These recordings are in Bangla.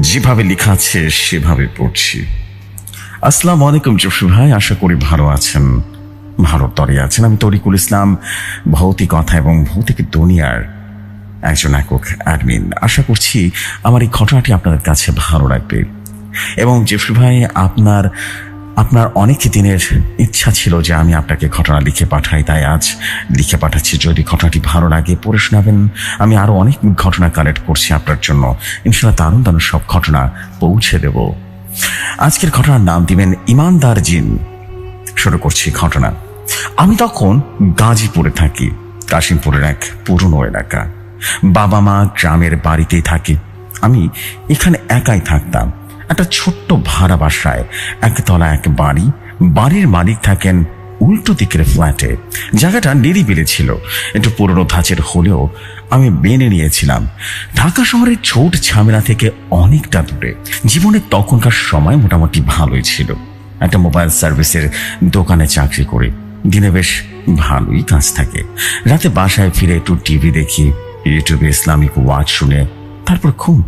যেভাবে লেখা আছে সেভাবে পড়ছি। আসসালামু আলাইকুম জসু ভাই, আশা করি ভালো আছেন, ভালো তরে আছেন। আমি তরিকুল ইসলাম, ভৌতিকতা এবং ভৌতিক দুনিয়ার একজন একক অ্যাডমিন। আশা করছি আমার এই ঘটনাটি আপনাদের কাছে ভালো লাগবে। এবং জসু ভাই, আপনার অনেক দিনের ইচ্ছা ছিল যে আমি আপনাকে ঘটনা লিখে পাঠাই, তাই আজ লিখে পাঠাচ্ছি। যদি ঘটনাটি ভালো লাগে পড়ে শোনাবেন। আমি আরো অনেক ঘটনা কালেক্ট করছি আপনার জন্য, ইনশাল্লাহ দারুণ দারুণ সব ঘটনা পৌঁছে দেব। আজকের ঘটনার নাম দিবেন ইমানদার জিন। শুরু করছি ঘটনা। আমি তখন গাজীপুরে থাকি, কাশিমপুরের এক পুরনো এলাকা। বাবা মা গ্রামের বাড়িতেই থাকে, আমি এখানে একাই থাকতাম। একটা ছোট্ট ভাড়া বাসায়, একতলা এক বাড়ি। বাড়ির মালিক থাকেন উল্টো দিকের ফ্ল্যাটে। জায়গাটা নিরিবিলি ছিল, একটু পুরনো ধাঁচের হলেও আমি মেনে নিয়েছিলাম। ঢাকা শহরের ছোট ঝামেলা থেকে অনেকটা দূরে। জীবনে তখনকার সময় মোটামুটি ভালোই ছিল। একটা মোবাইল সার্ভিসের দোকানে চাকরি করি, দিনে বেশ ভালোই কাজ থাকে। রাতে বাসায় ফিরে একটু টিভি দেখি, ইউটিউবে ইসলামিক ওয়াজ শুনে তারপর ঘুম।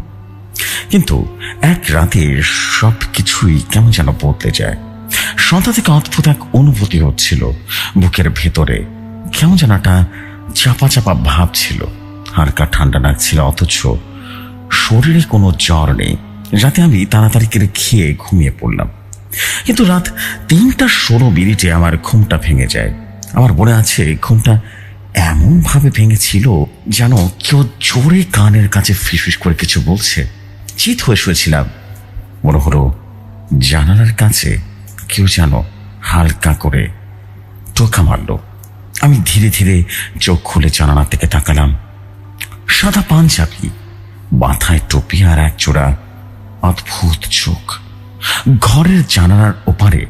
কিন্তু এক রাতে সব কিছুই কেমন যেন বদলে যায়। সন্ধ্যা থেকে অদ্ভুত এক অনুভূতি হচ্ছিল বুকের ভেতরে, কেমন যেন একটা চাপা চাপা ভাব ছিল। হালকা ঠান্ডা লাগছিল, অথচ শরীরে কোনো জ্বর নেই। রাতে আমি তাড়াতাড়ি করে খেয়ে ঘুমিয়ে পড়লাম। কিন্তু রাত 3:16 আমার ঘুমটা ভেঙে যায়। আমার মনে আছে ঘুমটা এমন ভাবে ভেঙেছিল যেন কেউ জোরে কানের কাছে ফিসফিস করে কিছু বলছে। চিত হয়ে শুয়েছিলাম। মনে হলো জানালার কাছে কেউ যেন হালকা করে টোকা মারল। আমি ধীরে ধীরে চোখ খুলে জানালা থেকে তাকালাম। সাদা পাঞ্জাবি, মাথায় টুপি আর এক জোড়া অদ্ভুত চোখ। ঘরের জানালার ওপারে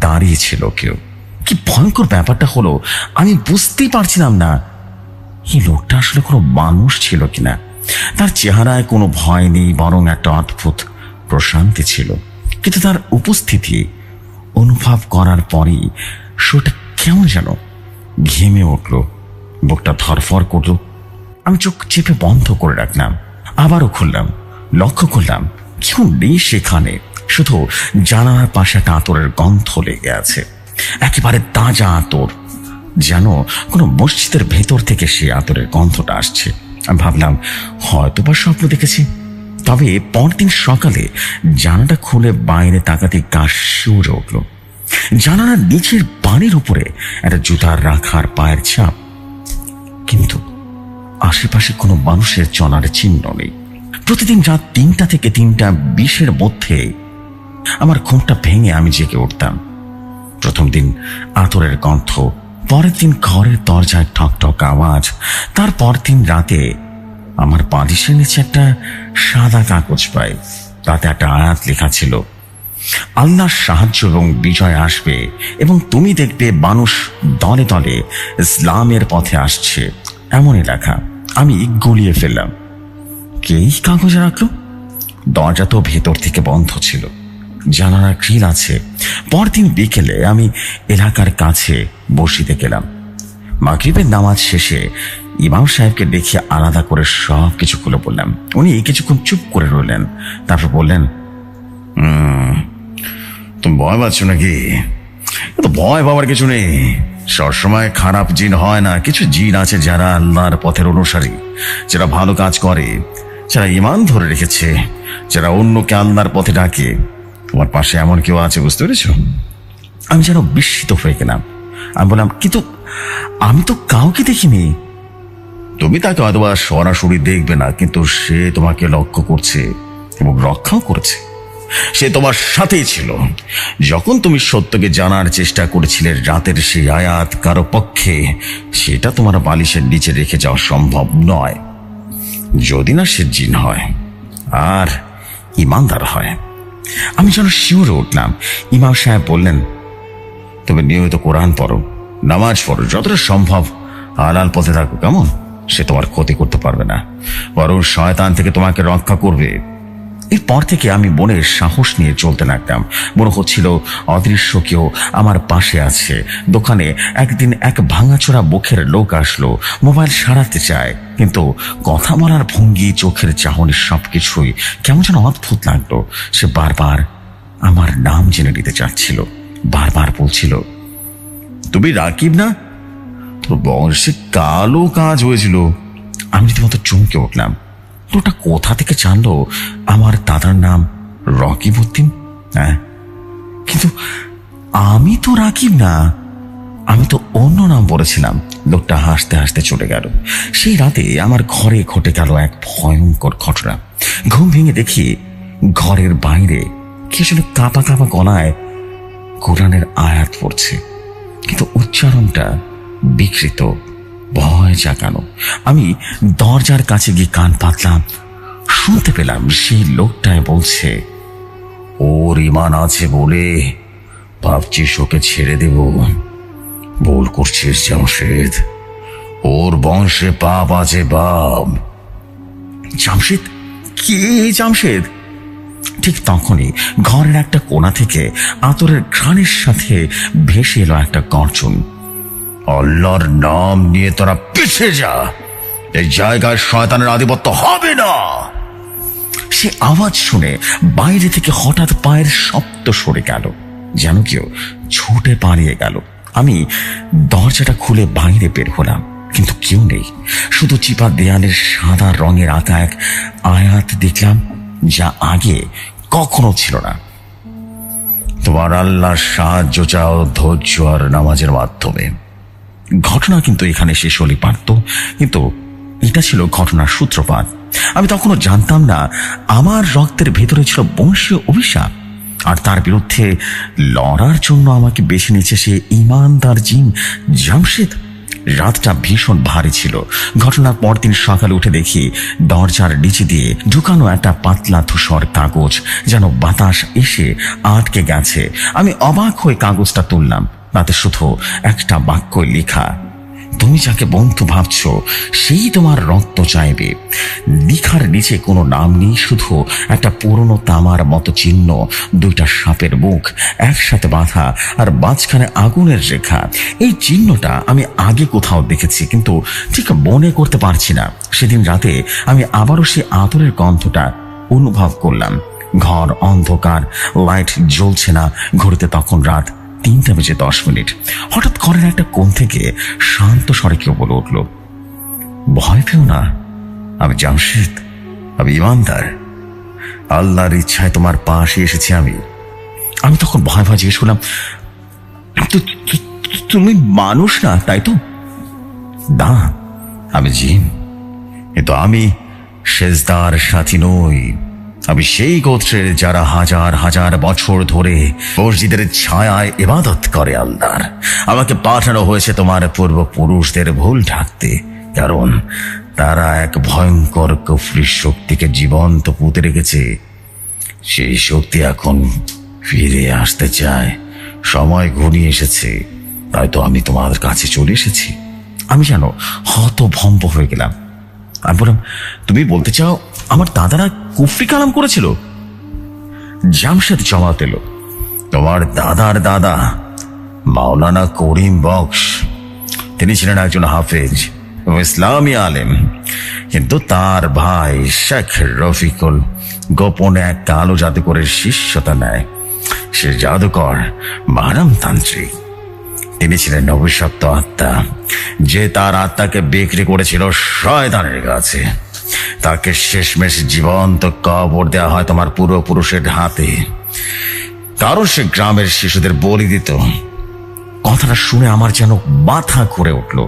দাঁড়িয়ে ছিল কেউ। কি ভয়ঙ্কর ব্যাপারটা হলো, আমি বুঝতেই পারছিলাম না এই লোকটা আসলে কোনো মানুষ ছিল কিনা। তার চেহারায় কোনো ভয় নেই, বরং একটা অদ্ভুত প্রশান্তি ছিল। কিন্তু তার উপস্থিতি অনুভব করার পরই শরীরটা কেমন যেন ঘেমে উঠল, বুকটা ধরফর করল। আমি চোখ চেপে বন্ধ করে রাখলাম, আবারও খুললাম। লক্ষ্য করলাম কেউ নেই সেখানে, শুধু জানালার পাশে একটা আতরের গন্ধ লেগে আছে, একেবারে তাজা আতর। যেন কোনো মসজিদের ভেতর থেকে সে আতরের গন্ধটা আসছে। আমি ভাবলাম হয়তো বা স্বপ্ন দেখেছি। তবে পরদিন সকালে জানালাটা খুলে বাইরে তাকাতে গা শিউরে উঠল। জানালার নিচের পানির উপরে একটা জুতার রাখার পায়ের ছাপ, কিন্তু আশেপাশে কোনো মানুষের চলার চিহ্ন নেই। প্রতিদিন রাত 3টা থেকে 3:20 মধ্যে আমার ঘুমটা ভেঙে আমি জেগে উঠতাম। প্রথম দিন আতরের গন্ধ, পরের দিন ঘরের দরজায় ঠকঠক আওয়াজ, তারপর দিন রাতে আমার বালিশের নিচে একটা সাদা কাগজ পাই। তাতে একটা আয়াত লেখা ছিল, আল্লাহর সাহায্য এবং বিজয় আসবে এবং তুমি দেখবে মানুষ দলে দলে ইসলামের পথে আসছে, এমনই লেখা। আমি গলিয়ে ফেললাম। কেই কাগজ রাখলো? দরজা তো ভেতর থেকে বন্ধ ছিল, জানালার গ্রিল আছে। পরদিন বিকেলে আমি এলাকার কাছে বসিতে গেলাম। মাগরিবের নামাজ শেষে ইমাম সাহেবকে দেখে আলাদা করে সব কিছু খুলে বললাম। উনি কিছুক্ষণ চুপ করে রইলেন, তারপর বললেন, তুমি ভয় পাচ্ছ নাকি? ভয় পাওয়ার কিছু নেই। সবসময় খারাপ জিন হয় না, কিছু জিন আছে যারা আল্লাহর পথের অনুসারী, যারা ভালো কাজ করে, যারা ঈমান ধরে রেখেছে, যারা অন্যকে আল্লাহর পথে ডাকে। তোমার পাশে এমন কেউ আছে, বুঝতে পেরেছ? আমি যেন বিস্মিত হয়ে গেলাম। আমি বললাম, কিন্তু আমি তো কাউকে দেখিনি। তুমি তাকে হয়তো সরাসরি দেখবে না, কিন্তু সে তোমাকে লক্ষ্য করছে এবং রক্ষাও করছে। সে তোমার সাথেই ছিল যখন তুমি সত্যকে জানার চেষ্টা করেছিলে। রাতের সেই আয়াত কারো পক্ষে সেটা তোমার বালিশের নিচে রেখে যাওয়া সম্ভব নয়, যদি না সে জিন হয় আর ইমানদার হয়। আমি যেন শিউরে উঠলাম। ইমাম সাহেব বললেন, তুমি নিয়মিত কোরআন পড়ো, নামাজ পড়ো, যতটা সম্ভব হালাল পথে থাকো, কেমন? সে তোমার ক্ষতি করতে পারবে না, বরং শয়তান থেকে তোমাকে রক্ষা করবে। এরপর থেকে আমি মনের সাহস নিয়ে চলতে লাগতাম। মনে হচ্ছিল অদৃশ্য কেউ আমার পাশে আছে। দোকানে একদিন এক ভাঙাচোরা মুখের লোক আসলো, মোবাইল সারাতে চায়, কিন্তু কথা বলার ভঙ্গি, চোখের চাহনি সবকিছুই কেমন যেন অদ্ভুত লাগলো। সে বারবার আমার নাম জেনে নিতে চাচ্ছিল, বারবার বলছিল, তুমি রাকিব না? তোর বংশে কালো কাজ হয়েছিল। আমি রীতিমতো চমকে উঠলাম। লোকটা কোথা থেকে জানলো আমার দাদার নাম রকিবউদ্দিন? হ্যাঁ, কিন্তু আমি তো রাকিব না, আমি তো অন্য নাম বলেছিলাম। লোকটা হাসতে হাসতে চলে গেল। সেই রাতে আমার ঘরে ঘটে গেল এক ভয়ঙ্কর ঘটনা। ঘুম ভেঙে দেখি ঘরের বাইরে কে যেন কাঁপা কাঁপা গলায় কোরআনের আয়াত পড়ছে, কিন্তু উচ্চারণটা বিকৃত, ভয় জাগানো। আমি দরজার কাছে গিয়ে কান পাতলাম। শুনতে পেলাম সেই লোকটায় বলছে, ওর ঈমান আছে বলে ভাবছিস ওকে ছেড়ে দেব? ভুল করছিস জামশেদ, ওর বংশে পাপ আছে বাপ। জামশেদ? কে জামশেদ? ঠিক তখনই ঘরের একটা কোণা থেকে আতরের ঘ্রাণের সাথে ভেসে এলো একটা গর্জন। আল্লাহর নাম নিয়ে তোরা পিছিয়ে যা, এই জায়গায় শয়তানের আধিপত্য হবে না। সে আওয়াজ শুনে বাইরে থেকে হঠাৎ পায়ের শব্দ সরে গেল, যেন কেউ ছুটে পালিয়ে গেল। আমি দরজাটা খুলে বাইরে বের হলাম, কিন্তু কেউ নেই। শুধু চিপা দেয়ালের সাদা রঙের আঁকা এক আয়াত দেখলাম, যা আগে কখনো ছিল না। তোমার আল্লাহর সাহায্য চাও ধৈর্য আর নামাজের মাধ্যমে। ঘটনা কিন্তু এখানে শেষ হলে পারত, কিন্তু এটা ছিল ঘটনার সূত্রপাত। আমি তখনও জানতাম না আমার রক্তের ভেতরে ছিল বংশীয় অভিশাপ, আর তার বিরুদ্ধে লড়ার জন্য আমাকে বেছে নিয়েছে সে ইমানদার জিন জামশেদ। রাতটা ভীষণ ভারী ছিল। ঘটনার পরদিন সকালে উঠে দেখি দরজার নিচে দিয়ে ঢুকানো একটা পাতলা ধূসর কাগজ, যেন বাতাস এসে আটকে গেছে। আমি অবাক হয়ে কাগজটা তুললাম। তাতে শুধু একটা বাক্য লেখা, তুমি যাকে বন্ধু ভাবছ সেই তোমার রক্ত চাইবে। লিখার নিচে কোনো নাম নেই, শুধু একটা পুরনো তামার মতো চিহ্ন, দুইটা সাপের মুখ একসাথে বাঁধা, আর মাঝখানে আগুনের রেখা। এই চিহ্নটা আমি আগে কোথাও দেখেছি, কিন্তু ঠিক মনে করতে পারছি না। সেদিন রাতে আমি আবারও সেই আতরের গন্ধটা অনুভব করলাম। ঘর অন্ধকার, লাইট জ্বলছে না। ঘড়িতে তখন রাত 3:10। হঠাৎ ঘরের একটা কোণ থেকে শান্ত স্বরে কেউ বলে উঠল, ভয় পেও না, আমি জামশেদ, আমি ইমানদার, আল্লাহর ইচ্ছায় তোমার পাশে এসেছি আমি। আমি তখন ভয় ভয় জিজ্ঞেস করলাম, তুমি মানুষ না তাই তো? না, আমি জিন, কিন্তু আমি সেজদার সাথী নই। আমি সেই গোত্রের যারা হাজার হাজার বছর ধরে মসজিদের ছায়ায় ইবাদত করে আল্লাহর। আমাকে পাঠানো হয়েছে তোমার পূর্বপুরুষদের ভুল ঢাকতে, কারণ তারা এক ভয়ঙ্কর কুফরি শক্তিকে জীবন্ত পুঁতে রেখেছে। সেই শক্তি এখন ফিরে আসতে চায়, সময় ঘনিয়ে এসেছে, তাই তো আমি তোমার কাছে চলে এসেছি। আমি যেন হতভম্ব হয়ে গেলাম। আমি বললাম, তুমি বলতে চাও আমার দাদারা কুফরি কালাম করেছিল? জামশেদ জবাব দিল, তোমার দাদার দাদা মাওলানা করিম বক্স, তিনি ছিলেন একজন হাফেজ ও ইসলামী আলেম, কিন্তু তার ভাই শেখ রফিকুল গোপনে এক কালো জাদুকরের শিষ্যতা নেয়। সে জাদুকর মারাম তান্ত্রিক। তিনি ছিলেন অভিশপ্ত আত্মা, যে তার আত্মাকে বিক্রি করেছিল শয়তানের কাছে। তাকে শেষমেশ জীবন্ত কবর দেওয়া হয় তোমার পূর্বপুরুষের হাতে, কারণ সে গ্রামের শিশুদের বলি দিত। কথাটা শুনে আমার যেন মাথা ঘুরে উঠল।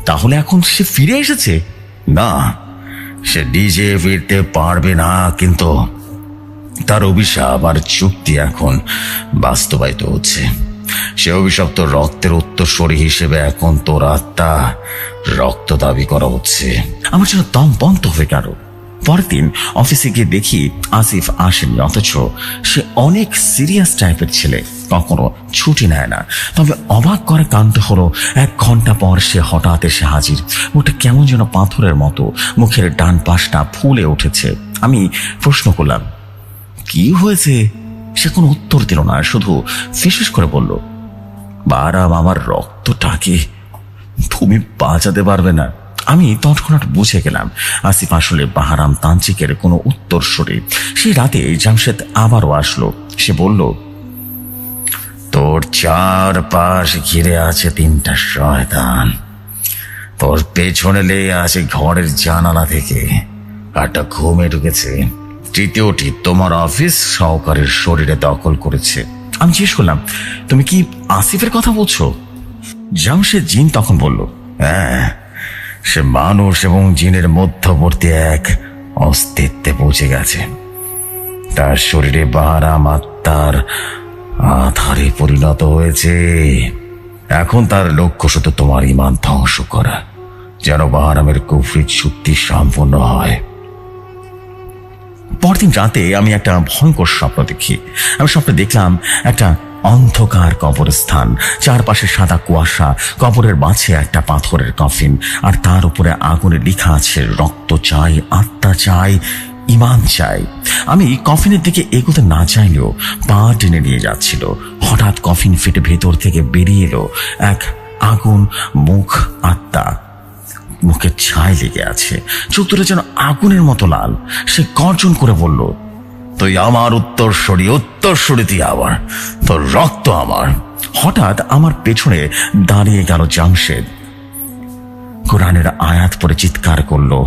তাহলে এখন সে ফিরে এসেছে? না, সে নিজে ফিরতে পারবে না, কিন্তু তার অভিশাপ আর চুক্তি এখন বাস্তবায়িত হচ্ছে। সে অভিশপ্ত রক্তের উত্তরসূরি হিসেবে এখন তোর আত্মা রক্ত দাবি করা হচ্ছে। আমার যেন দম বন্ধ হয়ে গেল। পরের দিন অফিসে গিয়ে দেখি আসিফ আসেনি, অথচ সে অনেক সিরিয়াস টাইপের ছেলে, কখনো ছুটি নেয় না। তবে অবাক করে কাণ্ড হলো, 1 ঘন্টা পর সে হঠাৎ এসে হাজির। ওটা কেমন যেন পাথরের মতো, মুখের ডান পাশটা ফুলে উঠেছে। আমি প্রশ্ন করলাম, কি হয়েছে? সে কোনো উত্তর দিল না, শুধু ফিসফিস করে বলল, বাহারাম, আমার রক্তটাকে তুমি বাঁচাতে পারবে না। আমি তৎক্ষণাৎ বুঝে গেলাম আসিফ আসলে বাহারাম তান্ত্রিকের কোনো উত্তরসূরি। সেই রাতে জামশেদ আবারও আসলো। সে বলল, তোর চারপাশ ঘিরে আছে 3টা শয়তান, তোর পেছনে লেগে আছে ঘরের জানালা থেকে, একটা ঘুমে ঢুকেছে, তৃতীয়টি তোমার অফিস সহকারীর শরীরে দখল করেছে। আমি জিজ্ঞেস করলাম, তুমি কি আসিফের কথা বলছো? জামশেদ জিন তখন বলল, হ্যাঁ, সে মানুষ এবং জিনের মধ্যবর্তী এক অস্তিত্বে পৌঁছে গেছে। তার শরীরে বাহারাম আত্মার আধারে পরিণত হয়েছে। এখন তার লক্ষ্য শুধু তোমার ঈমান ধ্বংস করা, যেন বাহারামের কুফরির চুক্তি সম্পন্ন হয়। পরদিন রাতে আমি একটা ভয়ঙ্কর স্বপ্ন দেখি। আমি স্বপ্নে দেখলাম একটা অন্ধকার কবরস্থান, চারপাশে সাদা কুয়াশা, কবরের মাঝে একটা পাথরের কফিন, আর তার উপরে আগুনে লেখা আছে, রক্ত চাই, আত্মা চাই, ঈমান চাই। আমি কফিনের দিকে এগোতে না চাইলেও পা টেনে নিয়ে যাচ্ছিল। হঠাৎ কফিন ফেটে ভেতর থেকে বেরিয়ে এলো এক আগুন মুখ আত্মা। মুখে ছাই লেগে আছে, চোখ দুটো যেন আগুনের মতো লাল। সে গর্জন করে বলল, তুই আমার উত্তরসূরি, উত্তরসূরি তুই আমার, তোর রক্ত আমার। হঠাৎ আমার পেছনে দাঁড়িয়ে গেল জামশেদ। কোরআনের আয়াত পড়ে চিৎকার করলো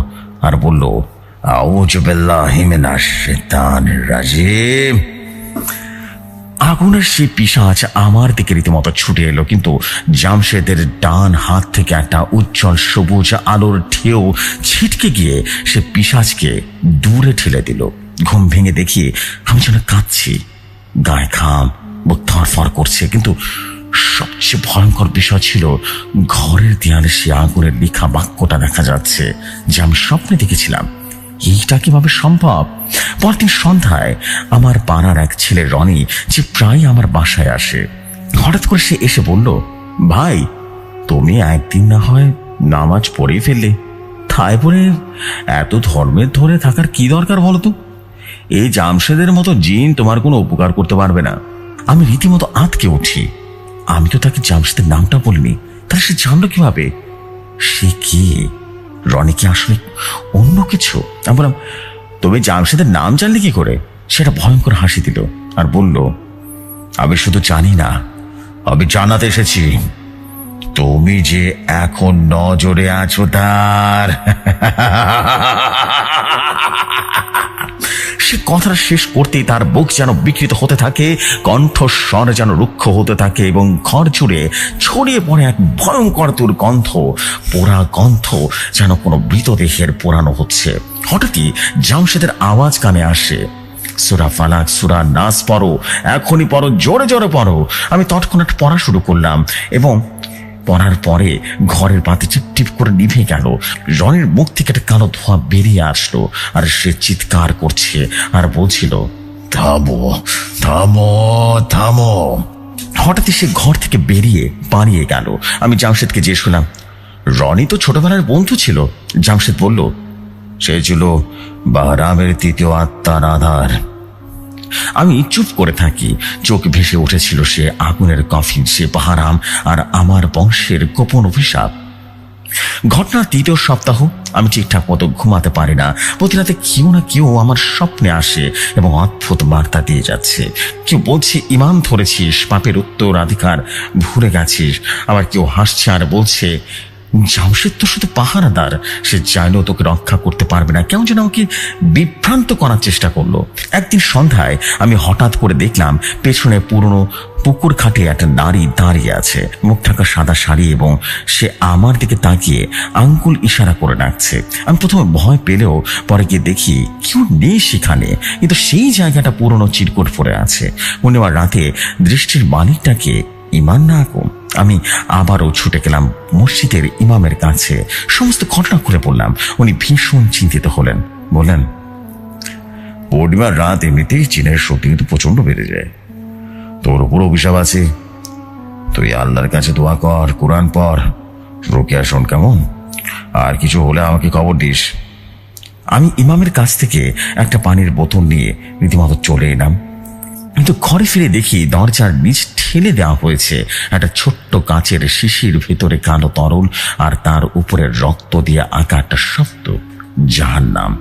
আর বলল, আউযু বিল্লাহি মিনাশ শাইতানির রাজিম। আগুনের সেই পিশাচ আমার দিকে রীতিমতো ছুটে এলো, কিন্তু জামশেদের ডান হাত থেকে একটা উজ্জ্বল সবুজ আলোর ঢেউ ছিটকে গিয়ে সে পিশাচকে দূরে ঠেলে দিল। ঘুম ভেঙে দেখি আমি যেন কাঁদছি, গায়ে ঘাম, বুক ধরফর করছে। কিন্তু সবচেয়ে ভয়ঙ্কর বিষয় ছিল, ঘরের দেয়ালে সে আগুনের লেখা বাক্যটা দেখা যাচ্ছে, যে আমি স্বপ্নে দেখেছিলাম। এইটা কিভাবে সম্ভব? পরদিন সন্ধ্যায় আমার পাড়ার এক ছেলে রনি, যে প্রায় আমার বাসায় আসে, হঠাৎ করে সে এসে বলল, ভাই, তুমি একদিন না হয় নামাজ পড়েই ফেললে, তাই বলে এত ধর্মের ধরে থাকার কি দরকার বলো তো? এই জামশেদের মতো জিন তোমার কোনো উপকার করতে পারবে না। আমি রীতিমতো আঁতকে উঠি। আমি তো তাকে জামশেদের নামটা বলিনি, তাহলে সে জানলো কিভাবে? সে কি? রনি কি আসলে অন্য কিছু? আমি বললাম, তুমি জামশেদের নাম জানলে কি করে? সেটা ভয়ঙ্কর হাসি দিল আর বলল, আমি শুধু জানি না, আমি জানাতে এসেছি, তুমি যে এখন নজরে আছো তার। সে কথাটা শেষ করতেই তার বুক যেন বিকৃত হতে থাকে, কণ্ঠস্বর যেন রুক্ষ হতে থাকে, এবং ঘর জুড়ে ছড়িয়ে পড়ে এক ভয়ঙ্কর দুর্গন্ধ, পোড়া গন্ধ, যেন কোনো মৃতদেহের পোড়ানো হচ্ছে। হঠাৎই জামশেদের আওয়াজ কানে আসে, সূরা ফালাক, সূরা নাস পড়ো, এখনই পড়ো, জোরে জোরে পড়ো। আমি তৎক্ষণাৎ পড়া শুরু করলাম, এবং পড়ার পরে ঘরের বাতি টিপ টিপ করে নিভে গেল। রনির মুখ থেকে একটা কালো ধোঁয়া বেরিয়ে আসলো, আর সে চিৎকার করছে আর বলছিল, থামো, থামো, থামো। হঠাৎই সে ঘর থেকে বেরিয়ে পালিয়ে গেল। আমি জামশেদকে জিজ্ঞেস করলাম, রনি তো ছোটবেলার বন্ধু ছিল। জামশেদ বলল, সে ছিল বাহরামের তৃতীয় আত্মার আধার। আমি চুপ করে থাকি। চোখ ভেসে উঠেছিল সে আগুনের কফিন, সে বাহরাম আর আমার বংশের গোপন অভিশাপ। ঘটনার 3য় সপ্তাহ আমি ঠিকঠাক মতো ঘুমাতে পারি না। প্রতি রাতে কেউ না কেউ আমার স্বপ্নে আসে এবং অদ্ভুত বার্তা দিয়ে যাচ্ছে। কেউ বলছে, ঈমান ধরেছিস, পাপের উত্তরাধিকার ভুলে গেছিস। আবার কেউ হাসছে আর বলছে, জামশেদ তো শুধু পাহারাদার, সে চাইলেও তোকে রক্ষা করতে পারবে না। কেমন যেন আমাকে বিভ্রান্ত করার চেষ্টা করলো। একদিন সন্ধ্যায় আমি হঠাৎ করে দেখলাম পেছনে পুরনো পুকুর ঘাটে একটা নারী দাঁড়িয়ে আছে, মুখ ঢাকা সাদা শাড়ি, এবং সে আমার দিকে তাকিয়ে আঙ্গুল ইশারা করে ডাকছে। আমি প্রথমে ভয় পেলেও পরে গিয়ে দেখি কেউ নেই সেখানে, কিন্তু সেই জায়গাটা পুরনো চিরকুট পড়ে আছে। মনে হয় রাতে দৃষ্টির মালিকটাকে ঈমান না কম। আমি আবারও ছুটে গেলাম মসজিদের ইমামের কাছে, সমস্ত ঘটনা খুলে বললাম। উনি ভীষণ চিন্তিত হলেন, বললেন, পূর্ণিমার রাত এমনিতেই চীনের শক্তি কিন্তু প্রচন্ড বেড়ে যায়, তোর উপর অভিশাপ আছে, তুই আল্লাহর কাছে দোয়া কর, কোরআন পড়, রুকিয়া শোন, কেমন? আর কিছু হলে আমাকে খবর দিস। আমি ইমামের কাছ থেকে একটা পানির বোতল নিয়ে রীতিমতো চলে এলাম, কিন্তু ঘরে ফিরে দেখি দরজার নিচ ঠেলে দেওয়া হয়েছে একটা ছোট্ট কাচের শিশির ভেতরে কালো তরল, আর তার উপরে রক্ত দিয়ে আঁকা একটা শব্দ, জাহান্নাম।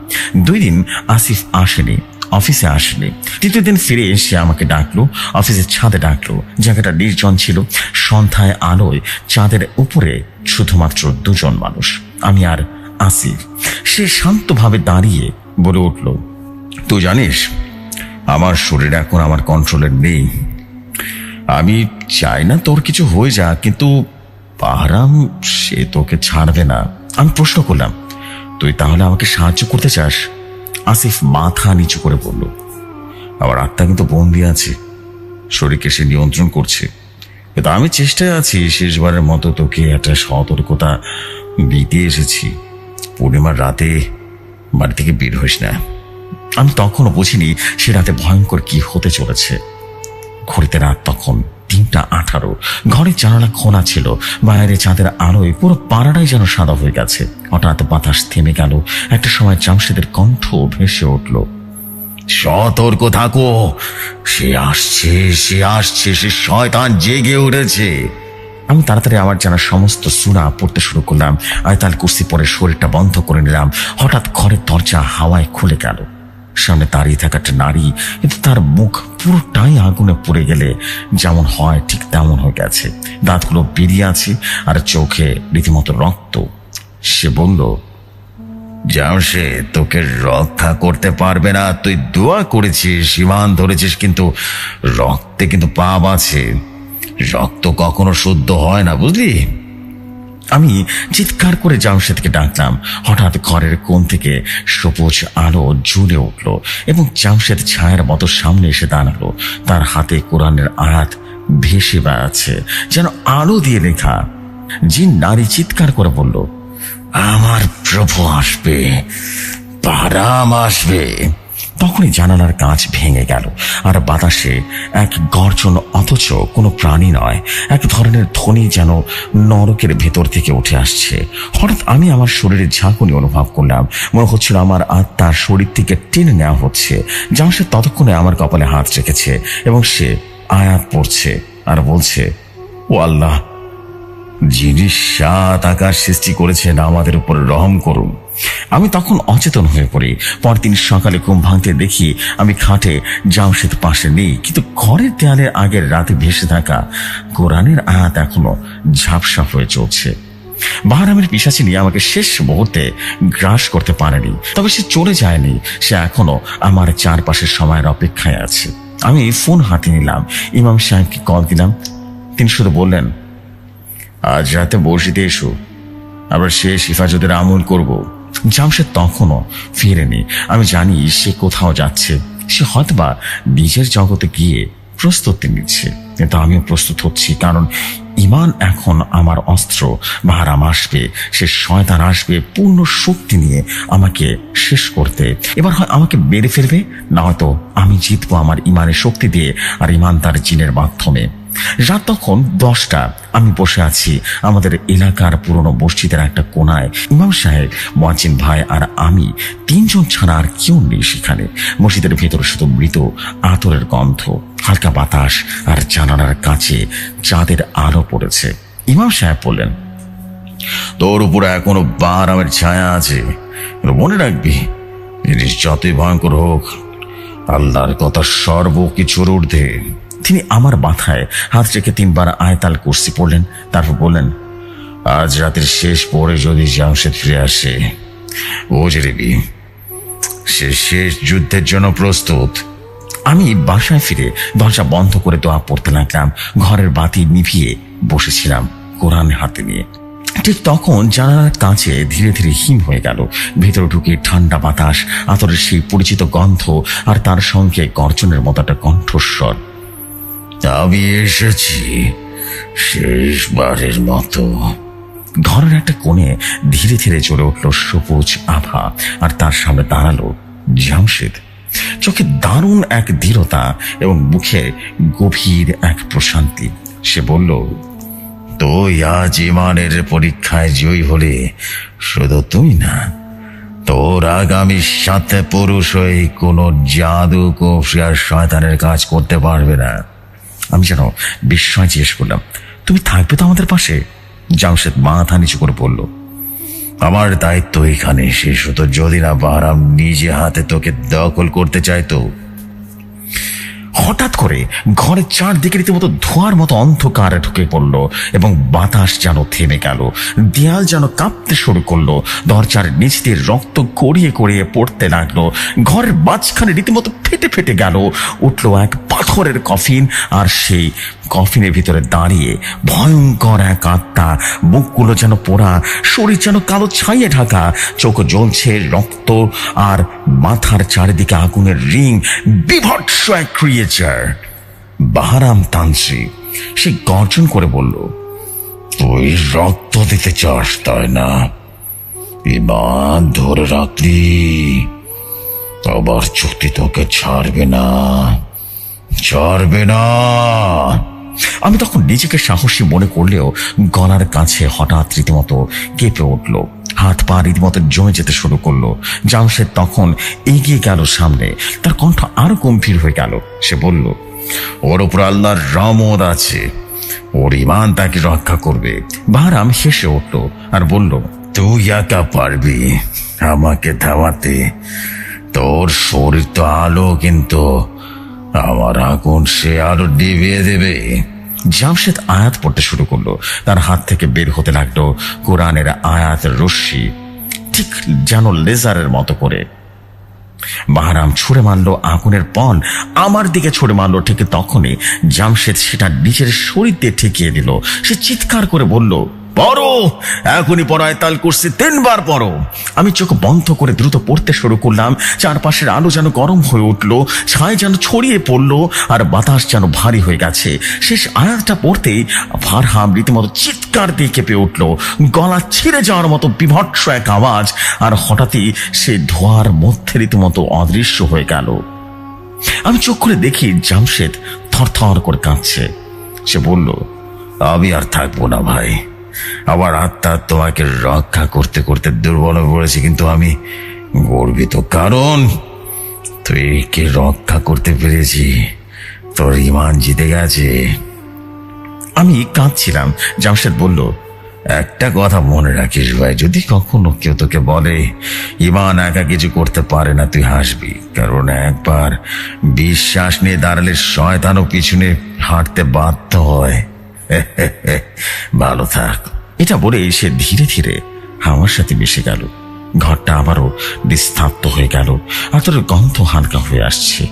2 দিন আসিফ আসেনি, অফিসে আসেনি। 3য় দিন ফিরে এসে আমাকে ডাকলো, অফিসের ছাদে ডাকলো। জায়গাটা নির্জন ছিল। সন্ধ্যায় আলোয় চাঁদের উপরে শুধুমাত্র 2 জন মানুষ, আমি আর আসিফ। সে শান্তভাবে দাঁড়িয়ে বলে উঠল, তুই জানিস আমার শরীর এখন আমার কন্ট্রোলে নেই। আমি চাই না তোর কিছু হয়ে যাক, কিন্তু পাহারাম সে তোকে ছাড়বে না। আমি প্রশ্ন করলাম, তুই তাহলে আমাকে সাহায্য করতে চাস? আসিফ মাথা নিচু করে বলল, আমার আত্মা কিন্তু বন্দি আছে, শরীরকে সে নিয়ন্ত্রণ করছে, কিন্তু আমি চেষ্টায় আছি শেষবারের মতো তোকে একটা সতর্কতা দিতে এসেছি। পূর্ণিমার রাতে বাড়ি থেকে বের হইস না। আমি তখনও বুঝিনি সে রাতে ভয়ঙ্কর কি হতে চলেছে। ঘড়িতে রাত তখন 3:18। ঘরের জানালা খোলা ছিল। বাইরে চাঁদের আলোয় পুরো পাড়াটাই যেন সাদা হয়ে গেছে। হঠাৎ বাতাস থেমে গেল। একটা সময় জামশেদের কণ্ঠ ভেসে উঠল, সতর্ক থাকো, সে আসছে, সে আসছে, সে শয়তান জেগে উঠেছে। আমি তাড়াতাড়ি আমার জানা সমস্ত সূরা পড়তে শুরু করলাম। আয়াতুল কুরসি পরে শরীরটা বন্ধ করে নিলাম। হঠাৎ ঘরের দরজা হাওয়ায় খুলে গেল। সামনে দাঁড়িয়ে থাকা একটা নারী, কিন্তু তার মুখ পুরোটাই আগুনে পুড়ে গেলে যেমন হয় ঠিক তেমন হয়ে গেছে। দাঁতগুলো বেরিয়ে আছে আর চোখে রীতিমতো রক্ত। সে বলল, জামশেদ তোকে রক্ষা করতে পারবে না। তুই দোয়া করেছিস, ঈমান ধরেছিস, কিন্তু রক্তে কিন্তু পাপ আছে। রক্ত কখনো শুদ্ধ হয় না, বুঝলি? আমি চিৎকার করে জামশেদকে ডাকলাম। হঠাৎ ঘরের কোণ থেকে সবুজ আলো জ্বলে উঠল এবং জামশেদ ছায়ার মতো সামনে এসে দাঁড়ালো। তার হাতে কোরআনের আয়াত ভেসে বেড়াচ্ছে, যেন আলো দিয়ে লেখা। জিন নারী চিৎকার করে বলল, আমার প্রভু আসবে, পারাম আসবে। তখনই জানালার কাঁচ ভেঙে গেল আর বাতাসে এক গর্জন, অথচ কোনো প্রাণী নয়, এক ধরনের ধ্বনি যেন নরকের ভেতর থেকে উঠে আসছে। হঠাৎ আমি আমার শরীরের ঝাঁকুনি অনুভব করলাম। মনে হচ্ছিল আমার আত্মার শরীর থেকে টেনে নেওয়া হচ্ছে। জামশেদ ততক্ষণে আমার কপালে হাত রেখেছে এবং সে আয়াত পড়ছে আর বলছে, ও আল্লাহ, যিনি 7 আকাশ সৃষ্টি করেছেন, আমাদের উপর রহম করুন। আমি তখন অচেতন হয়ে পড়ি। পরদিন সকালে ঘুম ভাঙতে দেখি আমি খাটে, জামশেদ পাশে নেই, কিন্তু ঘরের দেয়ালের আগের রাতে ভেসে থাকা কোরআনের আয়াত এখনো ঝাপসা হয়ে চলছে। বাহারামের পিশাচিনী আমাকে শেষ মুহূর্তে গ্রাস করতে পারেনি, তবে সে চলে যায়নি। সে এখনো আমার চারপাশের সময়ের অপেক্ষায় আছে। আমি ফোন হাতে নিলাম, ইমাম সাহেবকে কল দিলাম। তিনি শুধু বললেন, আজ রাতে মসজিদে এসো, আমরা শেষ হিফাজতের আমল করব। জামশেদ তখনও ফিরেনি। আমি জানি সে কোথাও যাচ্ছে। সে হয়তোবা নিজের জগতে গিয়ে প্রস্তুতি নিচ্ছে, কিন্তু আমিও প্রস্তুত হচ্ছি, কারণ ঈমান এখন আমার অস্ত্র। বাহারাম আসবে, সে শয়তান আসবে পূর্ণ শক্তি নিয়ে আমাকে শেষ করতে। এবার হয় আমাকে মেরে ফেলবে, না হয়তো আমি জিতবো আমার ঈমানের শক্তি দিয়ে আর ঈমান তার জিনের মাধ্যমে। রাত তখন 10টা। আমি বসে আছি আমাদের এলাকার পুরনো মসজিদের একটা কোনায়। ইমাম সাহেব, মুয়াজ্জিন ভাই আর আমি 3 জন ছাড়া আর কেউ নেই সেখানে। মসজিদের ভেতরে শুধু মৃত আতরের গন্ধ, হালকা বাতাস আর জানালার কাছে চাঁদের আলো পড়েছে। ইমাম সাহেব বললেন, তোর উপরে এখনো বাহারামের ছায়া আছে, মনে রাখবি, জিনিস যতই ভয়ঙ্কর হোক, আল্লাহর কথা সর্বকিছুর ঊর্ধ্বে। তিনি আমার মাথায় হাত রেখে 3 বার আয়াতুল কুরসি পড়লেন। তারপর বললেন, আজ রাতের শেষ পরে যদি জামশেদ ফিরে আসে, বুঝে নিবি সে শেষ যুদ্ধের জন্য প্রস্তুত। আমি বাসায় ফিরে দরজা বন্ধ করে দোয়া পড়তে লাগলাম। ঘরের বাতি নিভিয়ে বসেছিলাম কোরআন হাতে নিয়ে। ঠিক তখন জানালার কাছে ধীরে ধীরে হিম হয়ে গেল। ভেতরে ঢুকে ঠান্ডা বাতাস, আতরের সেই পরিচিত গন্ধ, আর তার সঙ্গে গর্জনের মতো একটা কণ্ঠস্বর, আমি এসেছি শেষবারের মতো। ঘরের একটা কোণে ধীরে ধীরে জ্বলে উঠল সবুজ আভা, আর তার সামনে দাঁড়ালো জামশেদ। চোখে দারুণ এক দৃঢ়তা এবং মুখে গভীর এক প্রশান্তি। সে বলল, তুই আজ ঈমানের পরীক্ষায় জয়ী হলে শুধু তুই না, তোর তোর আগামী সাথে পুরুষ হয়ে কোনো জাদু কৌশল আর শয়তানের কাজ করতে পারবে না। আমি যেন বিস্ময় জিজ্ঞেস করলাম, তুমি থাকবে তো আমাদের পাশে? জামশেদ মাথা নিচু করে বলল, আমার দায়িত্ব এখানে শেষ হতো যদি না বাহারাম নিজে হাতে তোকে দখল করতে চাইতো। হঠাৎ করে ঘরের চারদিকে রীতিমতো ধোঁয়ার মতো অন্ধকারে ঢুকে পড়ল এবং বাতাস যেন থেমে গেল। দেয়াল যেন কাঁপতে শুরু করলো। দরজার নিচ দিয়ে রক্ত গড়িয়ে গড়িয়ে পড়তে লাগলো। ঘরের মাঝখানে রীতিমতো ফেটে ফেটে গেল। উঠল এক পাথরের কফিন, আর সেই কফিনের ভিতরে দাঁড়িয়ে ভয়ঙ্কর এক আত্মা। মুখগুলো যেন পোড়া, শরীর যেন কালো ছাইয়ে ঢাকা, চোখ জ্বলছে রক্ত, আর মাথার চারিদিকে আগুনের রিং। বিভৎস এক ক্রিয়েচার, বাহারাম তান্ত্রিক। সে গর্জন করে বলল, তুই রক্ত দিতে চাস তাই না? ইমান ধরে রাখলি, আবার চুক্তি তোকে ছাড়বে না, ছাড়বে না। আমি তখন নিজেকে সাহসী মনে করলেও গলার কাছে হঠাৎ রীতিমতো কেঁপে উঠল। হাত পা রীতিমতো জমে যেতে শুরু করলো। জামশেদ তখন এগিয়ে গেল সামনে। তার কণ্ঠ আরো গম্ভীর হয়ে গেল। সে বলল, ওর উপর আল্লাহর রহমত আছে, ওর ইমান তাকে রক্ষা করবে। বাহারাম হেসে উঠল আর বলল, তুই একা পারবি আমাকে থামাতে? তোর শরীর তো আলো, কিন্তু আমার আগুন সে আলো নিভিয়ে দেবে। জামশেদ আয়াত পড়তে শুরু করলো। তার হাত থেকে বের হতে লাগলো কোরআনের আয়াতের রশ্মি, ঠিক যেন লেজারের মতো করে। বাহারাম ছুড়ে মারলো আগুনের পণ, আমার দিকে ছুড়ে মারলো। ঠিক তখনই জামশেদ সেটা নিজের শরীর দিয়ে ঠেকিয়ে দিল। সে চিৎকার করে বলল, পড়ো, এখনই পড়ায় তাল করছি, 3 বার পড়ো। আমি চোখ বন্ধ করে দ্রুত পড়তে শুরু করলাম। চারপাশের আলো যেন গরম হয়ে উঠলো, ছাই যেন ছড়িয়ে পড়লো, আর বাতাস যেন ভারী হয়ে গেছে। শেষ আয়াতটা পড়তেই বাহারাম রীতিমতো চিৎকার দিয়ে কেঁপে উঠলো। গলা ছিঁড়ে যাওয়ার মতো বিভৎস এক আওয়াজ, আর হঠাৎই সে ধোঁয়ার মধ্যে রীতিমতো অদৃশ্য হয়ে গেল। আমি চোখ করে দেখি জামশেদ থরথর করে কাঁদছে। সে বলল, আমি আর থাকবো না ভাই, আমার আত্মা তোমাকে রক্ষা করতে করতে দুর্বল হয়ে পড়েছে, কিন্তু আমি গর্বিত, কারণ তুই কে রক্ষা করতে পেরেছি। তোর ইমান জিতে গেছে। আমি কাঁদছিলাম। জামশেদ বলল, একটা কথা মনে রাখিস ভাই, যদি কখনো কেউ তোকে বলে ইমান একা কিছু করতে পারে না, তুই হাসবি, কারণ একবার বিশ্বাস নিয়ে দাঁড়ালে শয়তানও পিছনে হাঁটতে বাধ্য হয়। ভালো থাক। এটা বলে সে ধীরে ধীরে আমার সাথে মিশে গেল। ঘরটা আবারও নিস্তব্ধ হয়ে গেল, আর তোর গন্ধ হালকা হয়ে আসছে।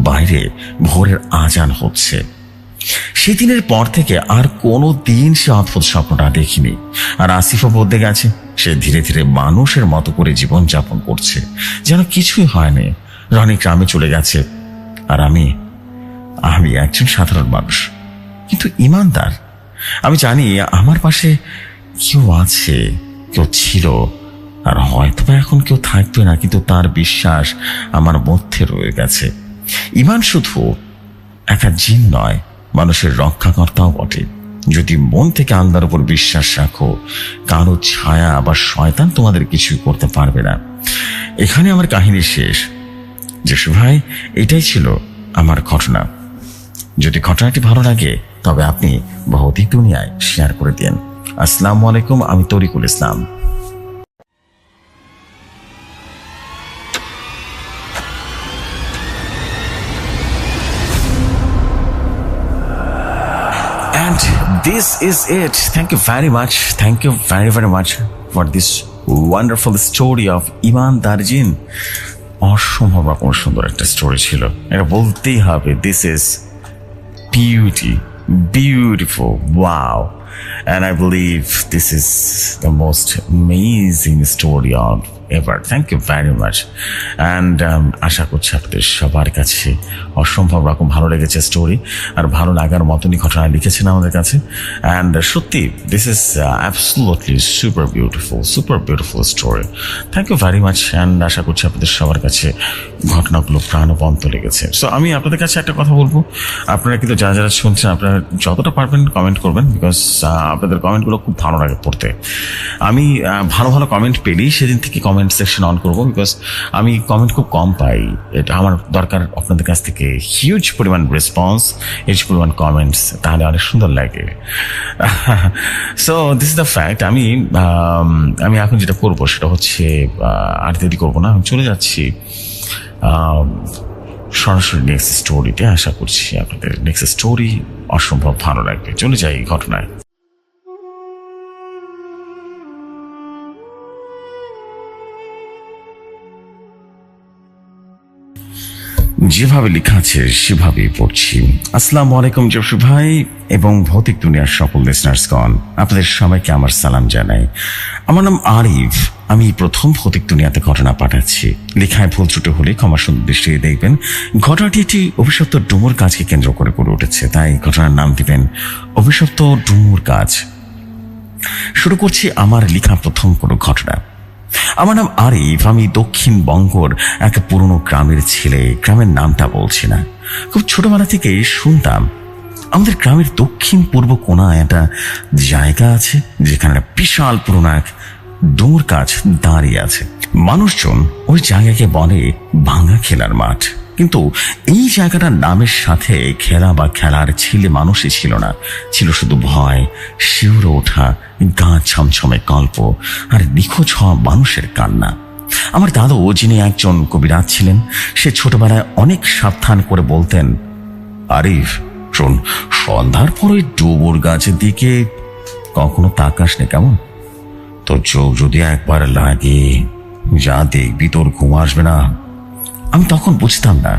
বাইরে ভোরের আজান হচ্ছে। সেদিনের পর থেকে আর কোনো দিন সে অদ্ভুত স্বপ্নটা দেখিনি। আর আসিফও বদলে গেছে। সে ধীরে ধীরে মানুষের মতো করে জীবনযাপন করছে, যেন কিছুই হয়নি। রনি গ্রামে চলে গেছে, আর আমি একজন সাধারণ মানুষ, কিন্তু ইমানদার। আমি জানি আমার পাশে কেউ আছে, কেউ ছিল, আর হয়তো বা এখন কেউ থাকবে না, কিন্তু তার বিশ্বাস আমার মধ্যে রয়ে গেছে। ইমান শুধু একা জিন নয়, মানুষের রক্ষাকর্তাও বটে। যদি মন থেকে আল্লাহর উপর বিশ্বাস রাখো, কারো ছায়া বা শয়তান তোমাদের কিছুই করতে পারবে না। এখানে আমার কাহিনী শেষ। জেসু ভাই, এটাই ছিল আমার ঘটনা। যদি ঘটনাটি ভালো লাগে তবে আপনি ভৌতিক দুনিয়ায় শেয়ার করে দিন। আসসালামু আলাইকুম, আমি তরিকুল ইসলাম। And this is it. Thank you very much. Thank you very, very much for this wonderful story of Iman Darjin. অসম্ভব রকম সুন্দর একটা স্টোরি ছিল, এটা বলতেই হবে। This is beautiful, wow. And I believe this is the most amazing story of ever. Thank you very much. And আশা করছি আপনাদের সবার কাছে অসম্ভব রকম ভালো লেগেছে স্টোরি, আর ভালো লাগার মতনই ঘটনা লিখেছেন আমাদের কাছে। অ্যান্ড সত্যি this is absolutely super beautiful story. Thank you very much. And আশা করছি আপনাদের সবার কাছে ঘটনাগুলো প্রাণবন্ত লেগেছে। সো আমি আপনাদের কাছে একটা কথা বলবো, আপনারা কিন্তু যারা যারা শুনছেন, আপনারা যতটা পারবেন কমেন্ট করবেন, বিকজ আপনাদের কমেন্টগুলো খুব ভালো লাগে পড়তে। আমি ভালো ভালো কমেন্ট পেলেই সেদিন থেকে কমেন্ট সেকশন অন করবো, বিকজ আমি কমেন্ট খুব কম পাই। এটা আমার দরকার আপনাদের কাছ থেকে হিউজ পরিমাণ রেসপন্স, হিউজ পরিমাণ কমেন্টস, তাহলে অনেক সুন্দর লাগে। So this is the fact. আমি এখন যেটা করবো সেটা হচ্ছে আর দেরি করবো না, আমি চলে যাচ্ছি সরাসরি নেক্সট স্টোরিতে। আশা করছি আপনাদের নেক্সট স্টোরি অসম্ভব ভালো লাগবে। চলে যাই ঘটনায়। যেভাবে লেখা আছে সেভাবেই পড়ছি। আসসালামু আলাইকুম জসু ভাই এবং ভৌতিক দুনিয়ার সকল লিসনার্সগণ, আপনাদের সবাইকে আমার সালাম জানাই। আমার নাম আরিফ। আমি প্রথম ভৌতিক দুনিয়াতে ঘটনা পাঠাচ্ছি। লেখায় ভুল ত্রুটি হলে ক্ষমা সুন্দর দৃষ্টিতে দেখবেন। ঘটনাটি একটি অভিশপ্ত ডুমুর গাছকে কেন্দ্র করে গড়ে উঠেছে, তাই ঘটনার নাম দিবেন অভিশপ্ত ডুমুর গাছ। শুরু করছি আমার লেখা প্রথম কোনো ঘটনা। আমার নাম আরিফ। আমি দক্ষিণবঙ্গর এক পুরনো গ্রামের ছেলে। গ্রামের নামটা বলছি না। খুব ছোটবেলা থেকে শুনতাম আমাদের গ্রামের দক্ষিণ পূর্ব কোণায় একটা জায়গা আছে যেখানে একটা বিশাল পুরনো এক ডুমুর গাছ দাঁড়িয়ে আছে। মানুষজন ওই জায়গাকে বলে ভাঙা খেলার মাঠ, কিন্তু এই জায়গাটার নামের সাথে খেলা বা খেলার ছেলে মানুষই ছিল না। ছিল শুধু ভয়, শিউরে ওঠা গা ছমছমে গল্প আর নিখোঁজ হওয়া মানুষের কান্না। আমার দাদু, যিনি একজন কবিরাজ ছিলেন, সে ছোটবেলায় অনেক সাবধান করে বলতেন, আরিফ শোন, সন্ধ্যার পর ওই ডুমুর গাছের দিকে কখনো তাকাস নে, কেমন? তোর চোখ যদি একবার লাগে, যা দেখবি তোর ঘুম আসবে না। আমি তখন বুঝতাম না,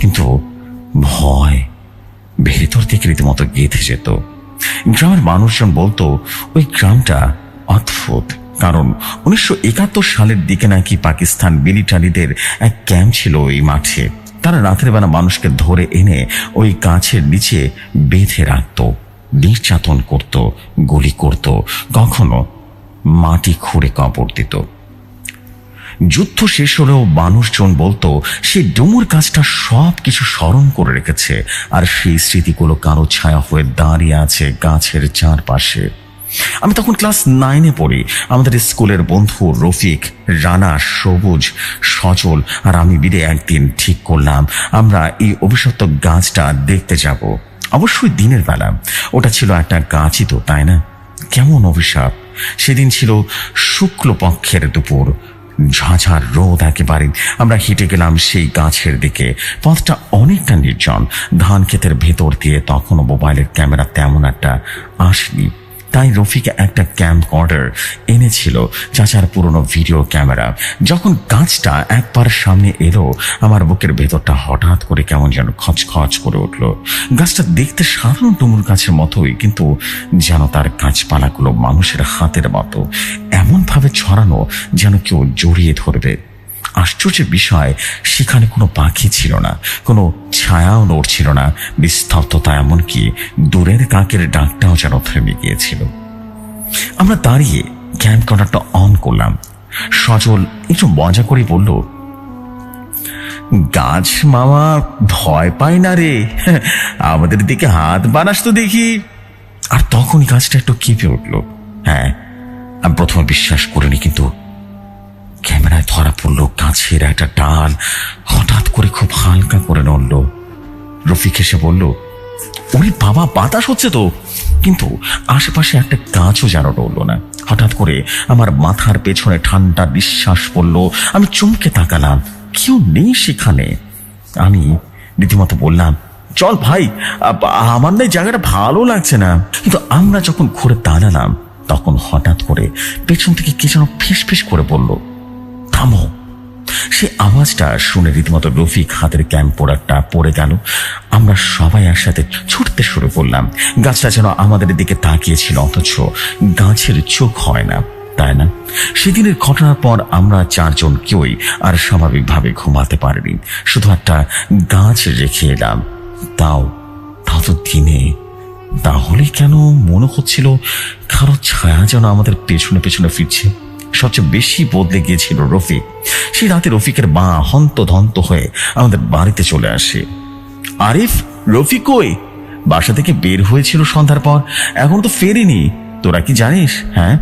কিন্তু ভয় ভেতর থেকে রীতিমতো গেঁথে যেত। গ্রামের মানুষজন বলতো ওই গ্রামটা অদ্ভুত, কারণ 1971 সালের দিকে নাকি পাকিস্তান মিলিটারিদের এক ক্যাম্প ছিল ওই মাঠে। তারা রাতের বেলা মানুষকে ধরে এনে ওই গাছের নিচে বেঁধে রাখত, নির্যাতন করত, গুলি করত, কখনো মাটি খুঁড়ে কবর দিত। যুদ্ধ শেষ হলেও মানুষজন বলতো সেই ডুমুর গাছটা সব কিছু স্মরণ করে রেখেছে, আর সেই স্মৃতিগুলো কালো ছায়া হয়ে দাঁড়িয়ে আছে গাছের চারপাশে। আমি তখন ক্লাস 9-এ পড়ি। আমাদের স্কুলের বন্ধু রফিক, রানা, সবুজ, সজল আর আমি মিলে একদিন ঠিক করলাম আমরা এই অভিশপ্ত গাছটা দেখতে যাব। অবশ্যই দিনের বেলা। ওটা ছিল একটা গাছই তো, তাই না? কেমন অভিশাপ! সেদিন ছিল শুক্লপক্ষের দুপুর, ঝাঁঝার রোদ একেবারে। আমরা হেঁটে গেলাম সেই গাছের দিকে। পথটা অনেকটা নির্জন। ধান ক্ষেতের ভেতর দিয়ে তখনও মোবাইলের ক্যামেরা তেমন একটা আসেনি, তাই রফিক একটা ক্যামকর্ডার এনেছিল, চাচার পুরনো ভিডিও ক্যামেরা। যখন গাছটা একবার সামনে এলো, আমার বুকের ভেতরটা হঠাৎ করে কেমন যেন খচখচ করে উঠল। গাছটা দেখতে সাধারণ ডুমুর গাছের মতোই, কিন্তু যেন তার গাছপালাগুলো মানুষের হাতের মতো, এমনভাবে ছড়ানো যেন কেউ জড়িয়ে ধরবে। আশ্চর্যের বিষয়, সেখানে কোনো পাখি ছিল না, কোনো ছায়াও নড়ছিল না। নিস্তব্ধতা, এমনকি দূরের কাকের ডাকটাও যেন থেমে গিয়েছিল। আমরা দাঁড়িয়ে ক্যাম্প কর্ডারটা অন করলাম। সজল একটু মজা করে বলল, গাছ মামা ভয় পায় না রে, আমাদের দিকে হাত বাড়াস তো দেখি। আর তখনই গাছটা একটু কেঁপে উঠল। হ্যাঁ, আমি প্রথমে বিশ্বাস করিনি, কিন্তু ক্যামেরায় ধরা পড়লো গাছের একটা ডাল হঠাৎ করে খুব হালকা করে নড়ল। রফিক এসে বলল, ওরে বাবা, বাতাস হচ্ছে তো। কিন্তু আশেপাশে একটা গাছও যেন নড়ল না। হঠাৎ করে আমার মাথার পেছনে ঠান্ডা নিঃশ্বাস পড়ল। আমি চমকে তাকালাম, কেউ নেই সেখানে। আমি রীতিমতো বললাম, চল ভাই, আমার না জায়গাটা ভালো লাগছে না। কিন্তু আমরা যখন ঘুরে দাঁড়ালাম, তখন হঠাৎ করে পেছন থেকে কে যেন ফিস ফিস করে বলল, থামো। সে আওয়াজটা শুনে রীতিমতো রফিক হাতের ক্যাম্পোরারটা পড়ে গেল। আমরা সবাই একসাথে ছুটতে শুরু করলাম। গাছটা যেন আমাদের দিকে তাকিয়েছিল, অথচ গাছের চোখ হয় না, তাই না? সেদিনের ঘটনার পর আমরা 4 জন কেউই আর স্বাভাবিকভাবে ঘুমাতে পারিনি। শুধু একটা গাছ রেখে এলাম, তাও তো দিনে। তাহলে কেন মনে হচ্ছিল কারো ছায়া যেন আমাদের পেছনে পেছনে ফিরছে। সবচেয়ে বেশি বদলে গিয়েছিল রফিক। সেই রাতে রফিকের মা হন্তদন্ত হয়ে আমাদের বাড়িতে চলে আসে। আরিফ, রফিক কই? বাসা থেকে বের হয়েছিল সন্ধ্যার পর, এখন তো ফেরেনি। তোরা কি জানিস? হ্যাঁ।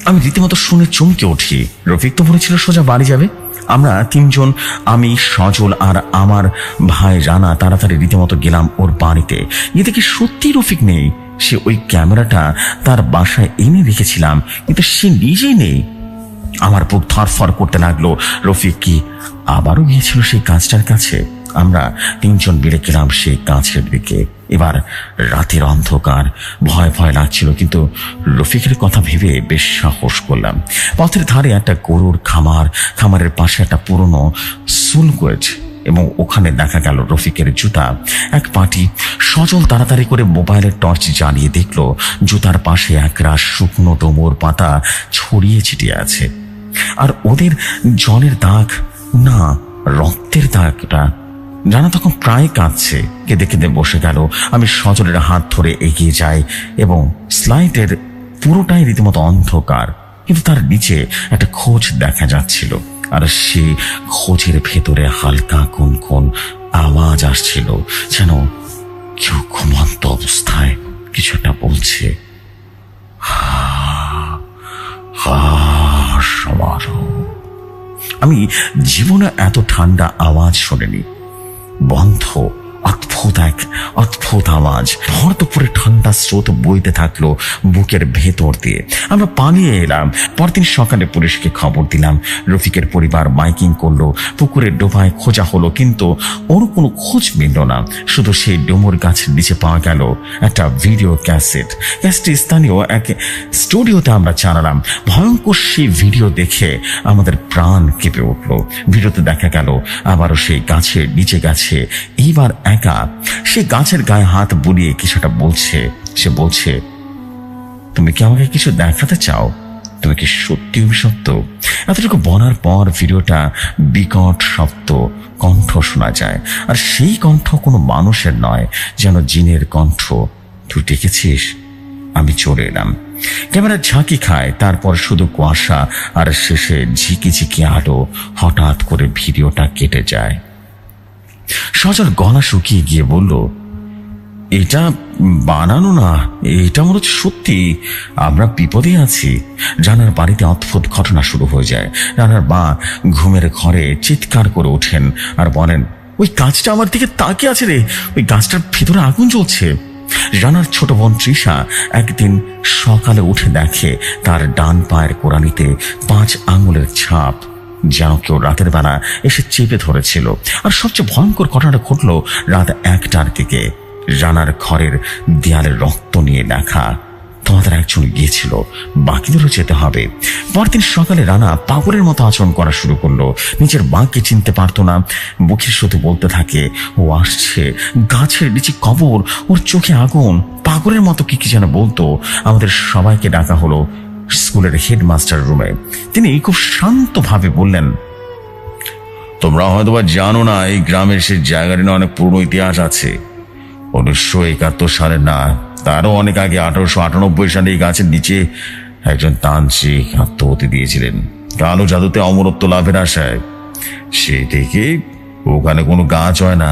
আমি রীতিমতো শুনে চমকে উঠি। রফিক তো বলেছিল সোজা বাড়ি যাবে। আমরা তিনজন, আমি, সজল আর আমার ভাই রানা, তাড়াতাড়ি রীতিমতো গেলাম ওর বাড়িতে। এ দেখি সত্যি রফিক নেই। সে ওই ক্যামেরাটা তার বাসায় এনে রেখেছিলাম, কিন্তু সে নিজেই নেই। আমার বুক ধরফর করতে লাগলো। রফিক কি আবারও গিয়েছিল সেই গাছটার কাছে? আমরা তিনজন বেড়ে গেলাম সেই গাছের দিকে। এবার রাতের অন্ধকার, ভয় ভয় লাগছিল, কিন্তু রফিকের কথা ভেবে বেশ সাহস করলাম। পথের ধারে একটা গরুর খামার, খামারের পাশে একটা পুরনো সুলগেজ, এবং ওখানে দেখা গেল রফিকের জুতা এক পাটি। সজল তাড়াতাড়ি করে মোবাইলের টর্চ জ্বালিয়ে দেখলো জুতার পাশে একরাশ শুকনো ডোমর পাতা ছড়িয়ে ছিটিয়ে আছে, আর ওদের জলের দাগ না, রক্তের দাগটা। রানা তখন প্রায় কাঁদছে, কেঁদে কেঁদে বসে গেল। আমি সজলের হাত ধরে এগিয়ে যাই এবং স্লাইডের পুরোটাই রীতিমতো অন্ধকার, কিন্তু তার নিচে একটা খোঁজ দেখা যাচ্ছিল, আর সেই খোঁজের ভেতরে হালকা কোন কোন আওয়াজ আসছিল, যেন কেউ ঘুমন্ত অবস্থায় কিছু একটা বলছে। সমারোহ। আমি জীবনে এত ঠান্ডা আওয়াজ শুনিনি। বন্ধ, অদ্ভুত আওয়াজ। ভর দুপুরে ঠান্ডা স্রোত বইতে থাকলো বুকের ভেতর দিয়ে। আমরা পালিয়ে এলাম। পরদিন সকালে পুলিশকে খবর দিলাম। রফিকের পরিবার মাইকিং করলো, পুকুরের ডোবায় খোঁজা হলো, কিন্তু ওর কোনো খোঁজ মিলল না। শুধু সেই ডুমুর গাছের নিচে পাওয়া গেল একটা ভিডিও ক্যাসেট। ক্যাসেটটি স্থানীয় এক স্টুডিওতে আমরা চালালাম। ভয়ঙ্কর সেই ভিডিও দেখে আমাদের প্রাণ কেঁপে উঠলো। ভিডিওতে দেখা গেল আবারও সেই গাছের নিচে গেছে, এইবার একা। সে গাছের গায়ে হাত বুলিয়ে কিছুটা বলছে। সে বলছে, তুমি কি আমাকে কিছু দেখাতে চাও? তুমি কি সত্যি অভিশপ্ত? এতটুকু বলার পর ভিডিওটা বিকট শব্দ, কণ্ঠ শোনা যায়, আর সেই কণ্ঠ কোনো মানুষের নয়, যেন জিনের কণ্ঠ। তুই ডেকেছিস? আমি চলে এলাম। ক্যামেরা ঝাঁকি খায়, তারপর শুধু কুয়াশা, আর শেষে ঝিকি ঝিকি আলো। হঠাৎ করে ভিডিওটা কেটে যায়। সজল গলা শুকিয়ে গিয়ে বলল, এটা বানানো না, এটা মনে হচ্ছে সত্যি। আমরা বিপদে আছি। রানার বাড়িতে অদ্ভুত ঘটনা শুরু হয়ে যায়। রানার মা ঘুমের ঘরে চিৎকার করে ওঠেন আর বলেন, ওই গাছটা আমার দিকে তাকিয়ে আছে রে, ওই গাছটার ভিতরে আগুন জ্বলছে। রানার ছোট বোন তৃষা একদিন সকালে উঠে দেখে তার ডান পায়ের কোড়ালিতে 5 আঙুলের ছাপ, যেন কেউ রাতের বেলা এসে চেপে ধরেছিল। আর সবচেয়ে ভয়ঙ্কর ঘটনাটা ঘটলো রাত 1টার দিকে। রানার ঘরের দেয়ালে রক্ত নিয়ে লেখা, তোমাদের একজন গিয়েছিল, বাকিদেরও যেতে হবে। পরদিন সকালে রানা পাগলের মতো আচরণ করা শুরু করলো। নিজের মাকে চিনতে পারতো না। মুখের সাথে বলতে থাকে, ও আসছে, গাছের নিচে কবর, ওর চোখে আগুন। পাগলের মতো কি যেন বলতো। আমাদের সবাইকে ডাকা হলো স্কুলের হেডমাস্টার রুমে। তিনি খুব শান্তভাবে বললেন, তোমরা হয়তো বা জানো না, এই গ্রামের সেই জায়গাটি না অনেক পুরনো ইতিহাস আছে। 1971 সালে না, তারও অনেক আগে 1898 সালে এই গাছের নিচে একজন তান্ত্রিক আত্মহত্যা দিয়েছিলেন কালো জাদুতে অমরত্ব লাভের আশায়। সেই থেকে ওখানে কোনো গাছ হয় না,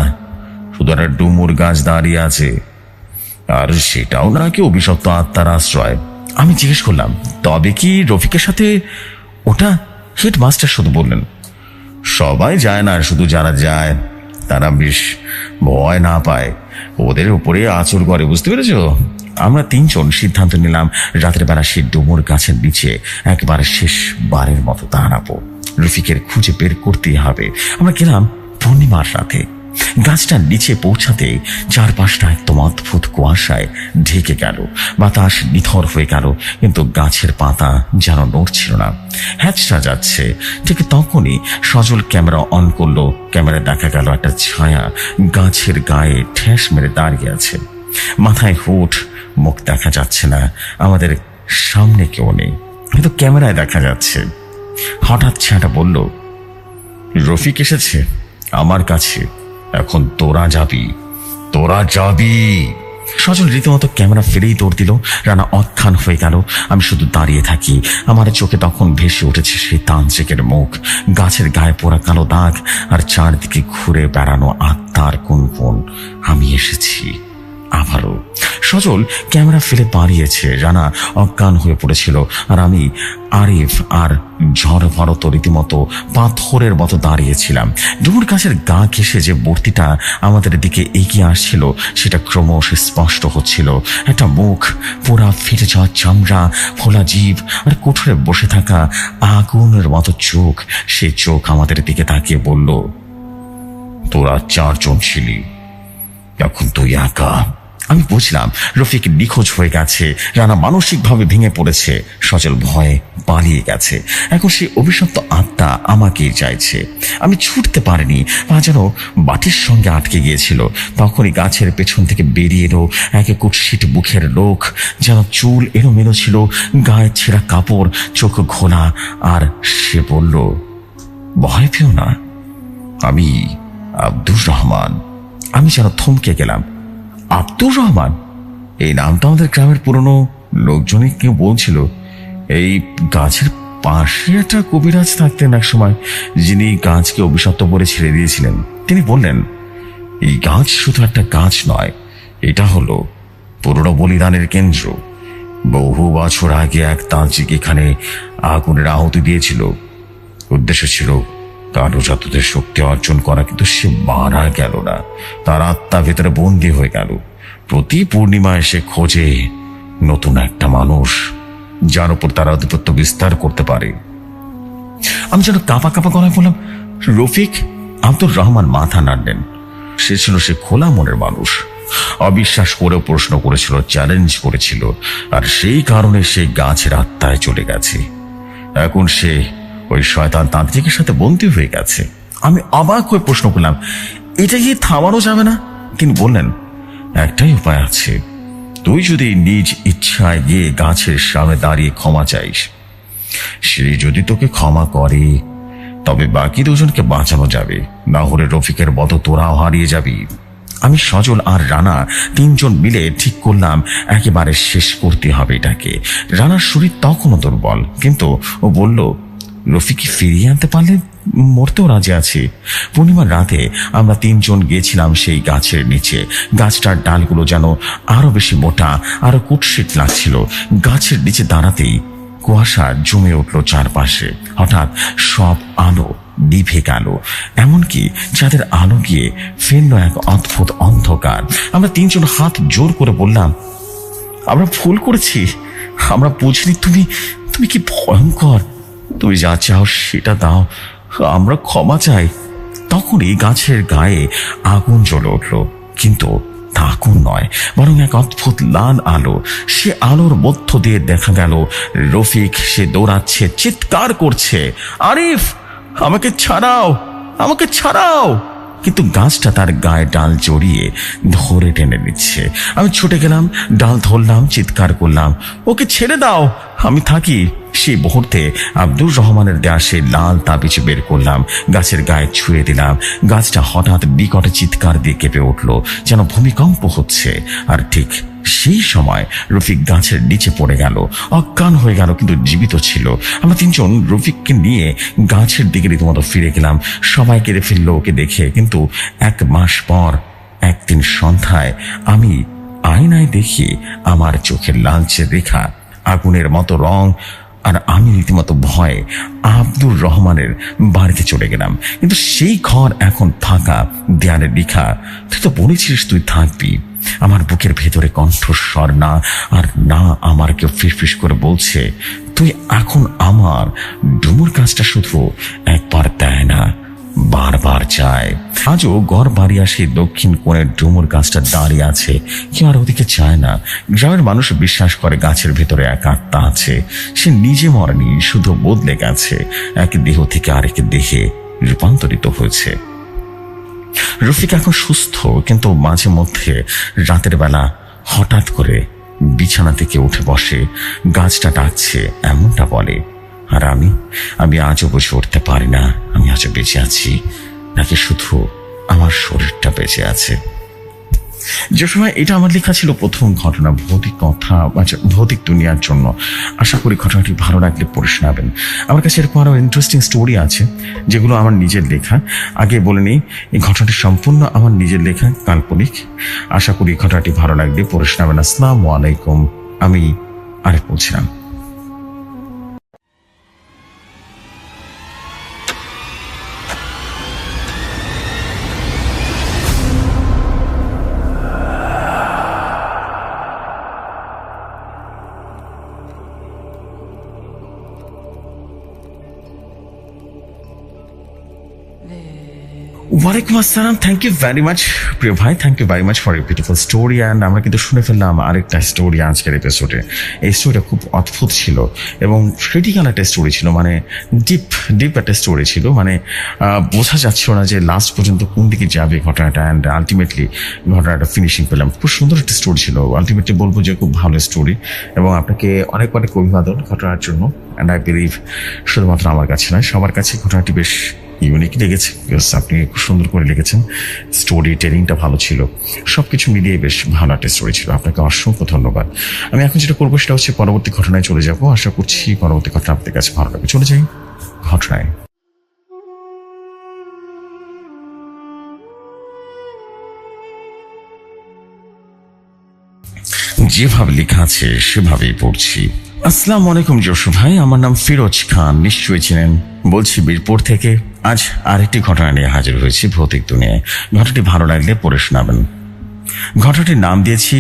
শুধু একটা ডুমুর গাছ দাঁড়িয়ে আছে, আর সেটাও নাকি অভিশপ্ত আত্মার আশ্রয়। আমি জিজ্ঞেস করলাম, তবে কি রফিকের সাথে ওটা? হেডমাস্টার শুধু বললেন, সবাই যায় না, শুধু যারা যায় তারা বেশ ভয় না পায়, ওদের উপরে আঁচড় করে, বুঝতে পেরেছ? আমরা তিনজন সিদ্ধান্ত নিলাম রাতের বেলা সেই ডুমুর গাছের নিচে একবার শেষবারের মতো দাঁড়াবো। রফিকের খুঁজে বের করতেই হবে। আমরা গেলাম পূর্ণিমার রাতে। গাছটার নিচে পৌঁছাতে চারপাশটা একদম অদ্ভুত কুয়াশায় ঢেকে গেল। বাতাস নিথর হয়ে গেল, কিন্তু গাছের পাতা যেন নড়ছিল না, হ্যাঁচড়া যাচ্ছে। ঠিক তখনই সজল ক্যামেরা অন করলো। ক্যামেরা দেখা গেল একটা ছায়া গাছের গায়ে ঠেস মেরে দাঁড়িয়ে আছে। মাথায় হুট, মুখ দেখা যাচ্ছে না। আমাদের সামনে কেউ নেই, কিন্তু ক্যামেরায় দেখা যাচ্ছে। হঠাৎ ছায়াটা বলল, রফিক এসেছে আমার কাছে, এখন তোরা যাবি, তোরা যাবি। সজল রীতিমতো ক্যামেরা ফেলেই দৌড় দিল। রানা অজ্ঞান হয়ে গেল। আমি শুধু দাঁড়িয়ে থাকি। আমার চোখে তখন ভেসে উঠেছে সেই তান্ত্রিকের মুখ, গাছের গায়ে পোড়া কালো দাগ, আর চারদিকে ঘুরে বেড়ানো আত্মার গুনগুন। আমি এসেছি, আবারও সজল ক্যামেরা ফেলে পালিয়েছে, রানা অজ্ঞান হয়ে পড়েছিল, আর আমি, আরিফ আর ঝড় ভরত রীতিমতো পাথরের মতো দাঁড়িয়েছিলাম। ডুমুর গাছের গা ঘেঁষে যে মূর্তিটা আমাদের দিকে এগিয়ে আসছিল সেটা ক্রমশ স্পষ্ট হচ্ছিল। একটা মুখ, পোড়া ফেটে যাওয়া চামড়া, ফোলা জিভ আর কোঠরে বসে থাকা আগুনের মতো চোখ। সেই চোখ আমাদের দিকে তাকিয়ে বলল, তোরা 4 জন ছিলি, এখন তুই একা। আমি বুঝলাম রফিক নিখোঁজ হয়ে গেছে, রানা মানসিকভাবে ভেঙে পড়েছে, সজল ভয়ে পালিয়ে গেছে। এখন সেই অভিশপ্ত আত্মা আমাকেই চাইছে। আমি ছুটতে পারিনি, পা যেন বাটির সঙ্গে আটকে গিয়েছিল। তখনই গাছের পেছন থেকে বেরিয়ে এলো এক কুৎসিত মুখের লোক, যেন চুল এলোমেলো ছিল, গায়ে ছেঁড়া কাপড়, চোখ ঘোলা। আর সে বলল, ভয় পেও না, আমি আব্দুর রহমান। আমি যেন থমকে গেলাম। আব্দুর রহমান? এই নামটা আমাদের গ্রামের পুরনো লোকজনই কেউ বলছিল। এই গাছের পাশে একটা কবিরাজ থাকতেন এক সময়, যিনি গাছকে অভিশপ্ত করে ছেড়ে দিয়েছিলেন। তিনি বললেন, এই গাছ শুধু একটা গাছ নয়, এটা হলো পুরনো বলিদানের কেন্দ্র। বহু বছর আগে এক তান্ত্রিক এখানে আগুনের আহুতি দিয়েছিল। উদ্দেশ্য ছিল কারো জাতদের শক্তি অর্জন করা, কিন্তু সে মারা গেল না, তার আত্মা ভেতরে বন্দী হয়ে গেল। প্রতি পূর্ণিমায় সে খোঁজে নতুন একটা মানুষ, যার উপর তার আধিপত্য বিস্তার করতে পারে। আমি যেন কাঁপা কাঁপা গলায় বললাম, রফিক? আব্দুর রহমান মাথা নাড়লেন। সে খোলা মনের মানুষ, অবিশ্বাস করেও প্রশ্ন করেছিল, চ্যালেঞ্জ করেছিল, আর সেই কারণে সেই গাছের আত্মায় চলে গেছে। এখন সে ওই শয়তান তান্ত্রিকের সাথে বন্দী হয়ে গেছে। আমি অবাক হয়ে প্রশ্ন করলাম, এটা কি থামানো যাবে না? তিনি বললেন, একটাই উপায় আছে, তুই যদি নিজ ইচ্ছায় গিয়ে গাছের সামনে দাঁড়িয়ে ক্ষমা চাইস, সে যদি তোকে ক্ষমা করে তবে বাকি 2 জনকে বাঁচানো যাবে, না হলে রফিকের মতো তোরাও হারিয়ে যাবি। আমি, সজল আর রানা 3 জন মিলে ঠিক করলাম একেবারে শেষ করতে হবে এটাকে। রানার শরীর তখনও দুর্বল, কিন্তু ও বলল, রফিককে ফিরিয়ে আনতে পারলে মরতেও রাজি আছি। পূর্ণিমার রাতে আমরা 3 জন গিয়েছিলাম সেই গাছের নিচে। গাছটার ডালগুলো যেন আরো বেশি মোটা, আরো কুৎসিত লাগছিল। গাছের নিচে দাঁড়াতেই কুয়াশা জমে উঠল চারপাশে। হঠাৎ সব আলো নিভে গেল, এমনকি যাদের আলো গিয়ে ফেললো এক অদ্ভুত অন্ধকার। আমরা 3 জন হাত জোর করে বললাম, আমরা ভুল করেছি, আমরা বুঝিনি তুমি কি ভয়ঙ্কর। তুমি যা চাও সেটা দাও, আমরা ক্ষমা চাই। তখনই গাছের গায়ে আগুন জ্বলে উঠল, কিন্তু তা আগুন নয়, বরং এক অদ্ভুত লাল আলো। সে আলোর মধ্য দিয়ে দেখা গেল রফিক। সে দৌড়াচ্ছে, চিৎকার করছে, আরিফ, আমাকে ছাড়াও, আমাকে ছাড়াও। কিন্তু গাছটা তার গায়ে ডাল জড়িয়ে ধরে টেনে নিচ্ছে। আমি ছুটে গেলাম, ডাল ধরলাম, চিৎকার করলাম, ওকে ছেড়ে দাও, আমি থাকি। সেই মুহূর্তে আব্দুর রহমানের দেয়া সেই লাল তাবিজ বের করলাম, গাছের গায়ে ছুঁয়ে দিলাম। গাছটা হঠাৎ বিকট চিৎকার দিয়ে কেঁপে উঠল, যেন ভূমিকম্প হচ্ছে। আর ঠিক সেই সময় রফিক গাছের নিচে পড়ে গেল, অজ্ঞান হয়ে গেল, কিন্তু জীবিত ছিল। আমরা 3 জন রফিককে নিয়ে গাছের দিকে রীতিমতো ফিরে গেলাম। সবাই কেঁদে ফেললো ওকে দেখে। কিন্তু 1 মাস পর একদিন সন্ধ্যায় আমি আয়নায় দেখি আমার চোখের লালচে রেখা, আগুনের মতো রং, আর আমি রীতিমতো ভয়ে আব্দুর রহমানের বাড়িতে চলে গেলাম। কিন্তু সেই ঘর এখন ফাঁকা, দেয়ালে লেখা, তুই তো বলেছিস তুই থাকবি। আমার বুকের ভেতরে কণ্ঠস্বর না আর না আমার কেউ ফিসফিস করে বলছে, তুই এখন আমার। ডুমুর কাজটা শুধু একবার দেয় না, বারবার চায়। আজও গড় বাড়ি আসে দক্ষিণ কোণের ডুমুর গাছটা দাঁড়িয়ে আছে, কেউ আর ওদিকে চায় না। গ্রামের মানুষ বিশ্বাস করে গাছের ভেতরে এক আত্মা আছে। সে নিজে মরেনি, শুধু বদলে গেছে, এক দেহ থেকে আরেক দেহে রূপান্তরিত হয়েছে। রফিক এখন সুস্থ, কিন্তু মাঝে মধ্যে রাতের বেলা হঠাৎ করে বিছানা থেকে উঠে বসে, গাছটা ডাকছে এমনটা বলে। আর আমি আজও বুঝে উঠতে পারি না, আমি আজও বেঁচে আছি নাকি শুধু আমার শরীরটা বেঁচে আছে। যে সময় এটা আমার লেখা ছিল প্রথম ঘটনা, ভৌতিক কথা, ভৌতিক দুনিয়ার জন্য। আশা করি ঘটনাটি ভালো লাগলে পড়ে শোনাবেন। আমার কাছে এরকম আরো ইন্টারেস্টিং স্টোরি আছে যেগুলো আমার নিজের লেখা। আগে বলে নিই, এই ঘটনাটি সম্পূর্ণ আমার নিজের লেখা, কাল্পনিক। আশা করি ঘটনাটি ভালো লাগলে পড়ে শোনাবেন। আসসালামু আলাইকুম। আমি আরেক বলছিলাম। ওয়ালাইকুম আসসালাম। থ্যাংক ইউ ভেরি মাচ প্রিয় ভাই, thank you very much for you beautiful story. And আমরা কিন্তু শুনে ফেললাম আরেকটা স্টোরি আজকের এপিসোডে। এই স্টোরিটা খুব অদ্ভুত ছিল এবং ক্রিটিক্যাল একটা স্টোরি ছিল, মানে ডিপ একটা স্টোরি ছিল। মানে বোঝা যাচ্ছিল না যে লাস্ট পর্যন্ত কোন দিকে যাবে ঘটনাটা। অ্যান্ড আলটিমেটলি ঘটনাটা ফিনিশিং পেলাম। খুব সুন্দর একটা স্টোরি ছিল। আলটিমেটলি বলবো যে খুব ভালো স্টোরি, এবং আপনাকে অনেক অনেক অভিবাদন ঘটনার জন্য। অ্যান্ড আই বিলিভ শুধুমাত্র আমার কাছে নয়, সবার কাছে ঘটনাটি বেশ ইউনিক লেগেছে। আপনি খুব সুন্দর করে লিখেছেন, স্টোরি টেলিংটা ভালো ছিল, সবকিছু মিলিয়ে বেশ ভালো একটা স্টোরি ছিল। আপনাকে অসংখ্য ধন্যবাদ। আমি এখন যেটা করবো সেটা হচ্ছে পরবর্তী ঘটনায় চলে যাব। আশা করছি পরবর্তী ঘটনা আপনাদের কাছে ভালো লাগবে। চলে যাই ঘটনায়। যেভাবে লেখা আছে সেভাবেই পড়ছি। আসসালামু আলাইকুম জসু ভাই, আমার নাম ফিরোজ খান, নিশ্চয়ই চিনেন। বলছি বীরপুর থেকে। আজ আরেকটি ঘটনা নিয়ে হাজির হয়েছি ভৌতিক দুনিয়ায়। ঘটনাটি ভালো লাগলে পড়ে শোনাবেন। ঘটনাটির নাম দিয়েছি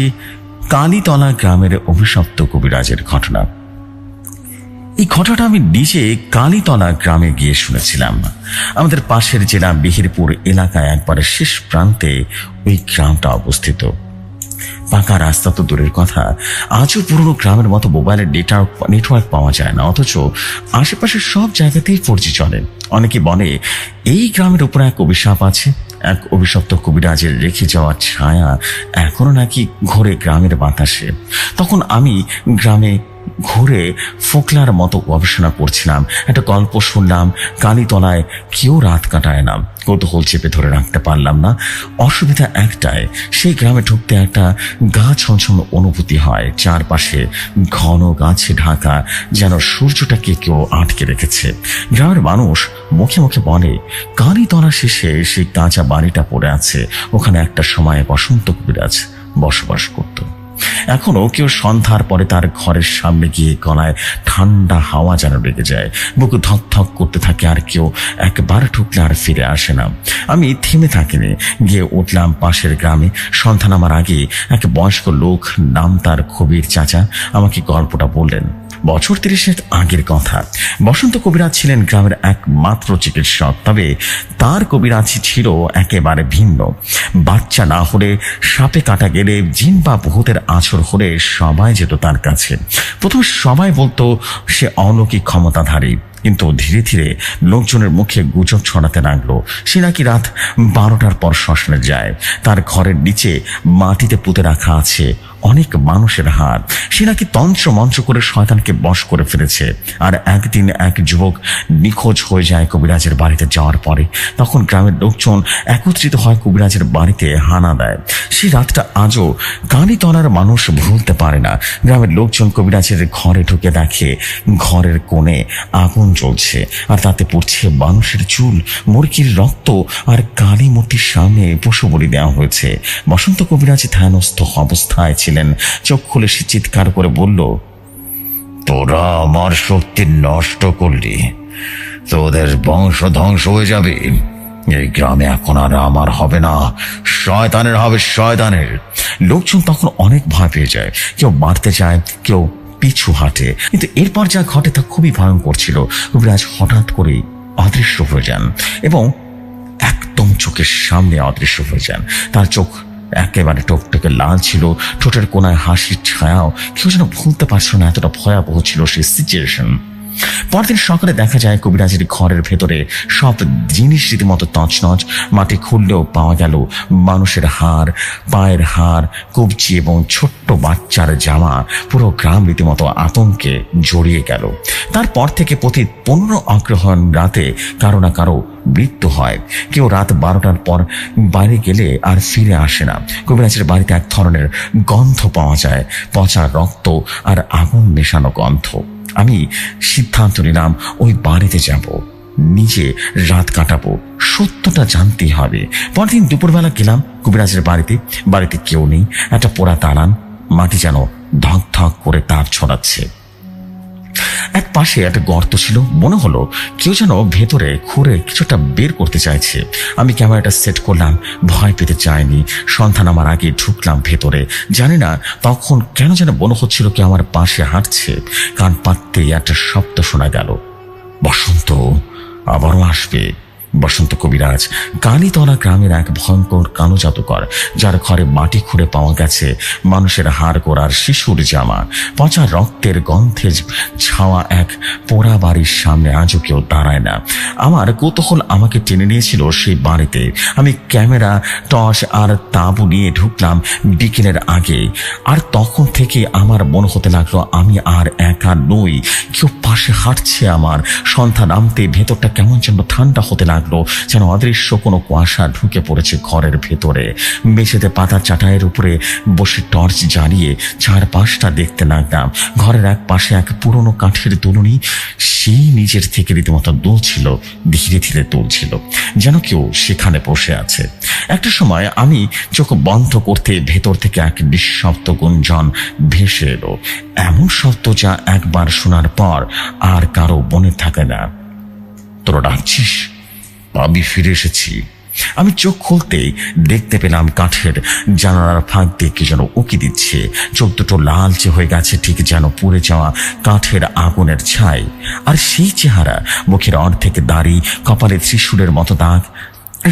কালীতলা গ্রামের অভিশপ্ত কবিরাজের ঘটনা। এই ঘটনাটা আমি নিজে কালীতলা গ্রামে গিয়ে শুনেছিলাম। আমাদের পাশের জেলা বিহিরপুর এলাকায় একবারে শেষ প্রান্তে ওই গ্রামটা অবস্থিত। পাকা রাস্তা তো দূরের কথা, আজও পুরনো গ্রামের মতো মোবাইলের নেটওয়ার্ক পাওয়া যায় না, অথচ আশেপাশের সব জায়গাতেই 4G চলে। অনেকে বলে এই গ্রামের উপর এক অভিশাপ আছে, এক অভিশপ্ত কবিরাজের রেখে যাওয়া ছায়া এখনো নাকি ঘোরে গ্রামের বাতাসে। তখন আমি গ্রামে ঘুরে ফোকলার মতো গবেষণা করছিলাম। একটা গল্প শুনলাম, কালীতলায় কেউ রাত কাটায় না। কৌতূহল চেপে ধরে রাখতে পারলাম না। অসুবিধা একটাই, সেই গ্রামে ঢুকতে একটা গা ছমছম অনুভূতি হয়। চারপাশে ঘন গাছে ঢাকা, যেন সূর্যটাকে কেউ আটকে রেখেছে। গ্রামের মানুষ মুখে মুখে বলে কালীতলা শেষে সেই কাঁচা বাড়িটা পড়ে আছে, ওখানে একটা সময় বসন্ত কবিরাজ বসবাস করত। এখনো কেউ সন্ধ্যার পরে তার ঘরের সামনে গিয়ে গলায় ঠান্ডা হাওয়া যেন লেগে যায়, বুক ধক ধক করতে থাকে। আর কেউ একবার ঢুকলে আর ফিরে আসে না। আমি থেমে থাকিনি, গিয়ে উঠলাম পাশের গ্রামে। সন্ধ্যা নামার আগে এক বয়স্ক লোক, নাম তার কবির চাচা, আমাকে গল্পটা বললেন। বছর 30 আগের কথা। বসন্ত কবিরাজ ছিলেন গ্রামের একমাত্র চিকিৎসক, তবে তার কবিরাজি ছিল একেবারে ভিন্ন। বাচ্চা না হলে, সাপে কাটা গেলে, জিন বা ভূতের আছর হলে সবাই যেত তার কাছে। প্রথমে সবাই বলতো সে অলৌকিক ক্ষমতাধারী, কিন্তু ধীরে ধীরে লোকজনের মুখে গুজব ছড়াতে লাগলো সে নাকি রাত 12টার পর শ্মশানে যায়। তার ঘরের নিচে মাটিতে পুঁতে রাখা আছে অনেক মানুষের হাত। সে নাকি তন্ত্র মন্ত্র করে শয়তানকে বশ করে ফেলেছে। আর একদিন এক যুবক নিখোঁজ হয়ে যায় কবিরাজের বাড়িতে যাওয়ার পরে। তখন গ্রামের লোকজন একত্রিত হয় কবিরাজের বাড়িতে হানা দেয়। সেই রাতটা আজও কালীতলার মানুষ ভুলতে পারে না। গ্রামের লোকজন কবিরাজের ঘরে ঢুকে দেখে ঘরের কোণে আগুন জ্বলছে, আর তাতে পড়ছে মানুষের চুল, মুরগির রক্ত, আর কালী মূর্তির সামনে পশু বলি দেওয়া হয়েছে। বসন্ত কবিরাজ ধ্যানস্থ অবস্থায় ছিলেন। চোখ খুলে সে চিৎকার করে বলল, তোরা আমার শক্তি নষ্ট করলি, তোদের বংশ ধ্বংস হয়ে যাবে। এই গ্রামে এখন আর আমার হবে না, শয়তানের হবে, শয়তানের। লোকজন তখন অনেক ভয় পেয়ে যায়। কেউ মারতে যায়, কেউ পিছু হাঁটে। কিন্তু এরপর যা ঘটে তা খুবই ভয়ঙ্কর ছিল। কবিরাজ হঠাৎ করে অদৃশ্য হয়ে যান এবং একদম চোখের সামনে অদৃশ্য হয়ে যান। তার চোখ একেবারে টকটকে লাল ছিল, ঠোঁটের কোনায় হাসির ছায়াও। কেউ যেন ভুলতে পারছিল না, এতটা ভয়াবহ ছিল সেই সিচুয়েশন। পরদিন সকালে দেখা যায় কবিরাজের ঘরের ভেতরে সব জিনিস রীতিমতো তছনছ। মাটি খুললেও পাওয়া গেল মানুষের হাড়, পায়ের হাড়, কবজি এবং ছোট্ট বাচ্চার জামা। পুরো গ্রাম রীতিমতো আতঙ্কে জড়িয়ে গেল। তারপর থেকে প্রতি 15 অগ্রহায়ণ রাতে কারো না কারো মৃত্যু হয়। কেউ রাত 12টার পর বাইরে গেলে আর ফিরে আসে না। কবিরাজের বাড়িতে এক ধরনের গন্ধ পাওয়া যায়, পচা রক্ত আর আগুন মেশানো গন্ধ। আমি সিদ্ধান্ত নিলাম ওই বাড়িতে যাব, নিজে রাত কাটাবো, সত্যটা জানতেই হবে। পরদিন দুপুরবেলা গেলাম কবিরাজের বাড়িতে। বাড়িতে কেউ নেই। একটা পোড়া দালান, মাটি যেন ধক ধক করে তাপ ছড়াচ্ছে। এক পাশে একটা গর্ত ছিল, মনে হলো কেউ যেন ভেতরে খুঁড়ে কিছুটা বের করতে চাইছে। আমি ক্যামেরাটা সেট করলাম, ভয় পেতে চাইনি। সন্ধ্যা নামার আগে ঢুকলাম ভেতরে। জানি না তখন কেন যেন মনে হচ্ছিল কেউ আমার পাশে হাঁটছে। কান পাততেই একটা শব্দ শোনা গেল, বসন্ত আবারও আসবে। বসন্ত কবিরাজ কালীতলা গ্রামের এক ভয়ঙ্কর কালো জাদুকর, যার ঘরে মাটি খুঁড়ে পাওয়া গেছে মানুষের হাড় গোড়ার শিশুর জামা। পচা রক্তের গন্ধে ছাওয়া এক পোড়া বাড়ির সামনে আজও কেউ দাঁড়ায় না। আমার কৌতূহল আমাকে টেনে নিয়েছিল সেই বাড়িতে। আমি ক্যামেরা, টর্চ আর তাঁবু নিয়ে ঢুকলাম বিকেলের আগে। আর তখন থেকে আমার মনে হতে লাগলো আমি আর একা নই, কেউ পাশে হাঁটছে আমার। সন্ধ্যা নামতে ভেতরটা কেমন যেন ঠান্ডা হতে লাগলো, যেন অদৃশ্য কোনো কুয়াশা ঢুকে পড়েছে ঘরের ভেতরে। মেঝেতে পাতা চাটাইয়ের উপরে বসে টর্চ জ্বালিয়ে চারপাশটা দেখতে লাগলাম। ঘরের এক পাশে এক পুরনো কাঠের দুলুনি, সেই নিজের থেকে রীতিমতো দুলছিল, ধীরে ধীরে দুলছিল, যেন কেউ সেখানে বসে আছে। একটা সময় আমি চোখ বন্ধ করতে ভেতর থেকে এক নিঃশব্দ গুঞ্জন ভেসে এলো, এমন শব্দ যা একবার শোনার পর আর কারো মনে থাকে না। তোরা ডাকছিস? আমি ফিরে এসেছি। আমি চোখ খুলতেই দেখতে পেলাম কাঠের জানালার ফাঁক দিয়ে কি যেন উকি দিচ্ছে। চোখ দুটো লালচে হয়ে গেছে, ঠিক যেন পুড়ে যাওয়া কাঠের আগুনের ছাই। আর সেই চেহারা, মুখের অর্ধেক দাড়ি, কপালে ত্রিশূলের মতো দাগ।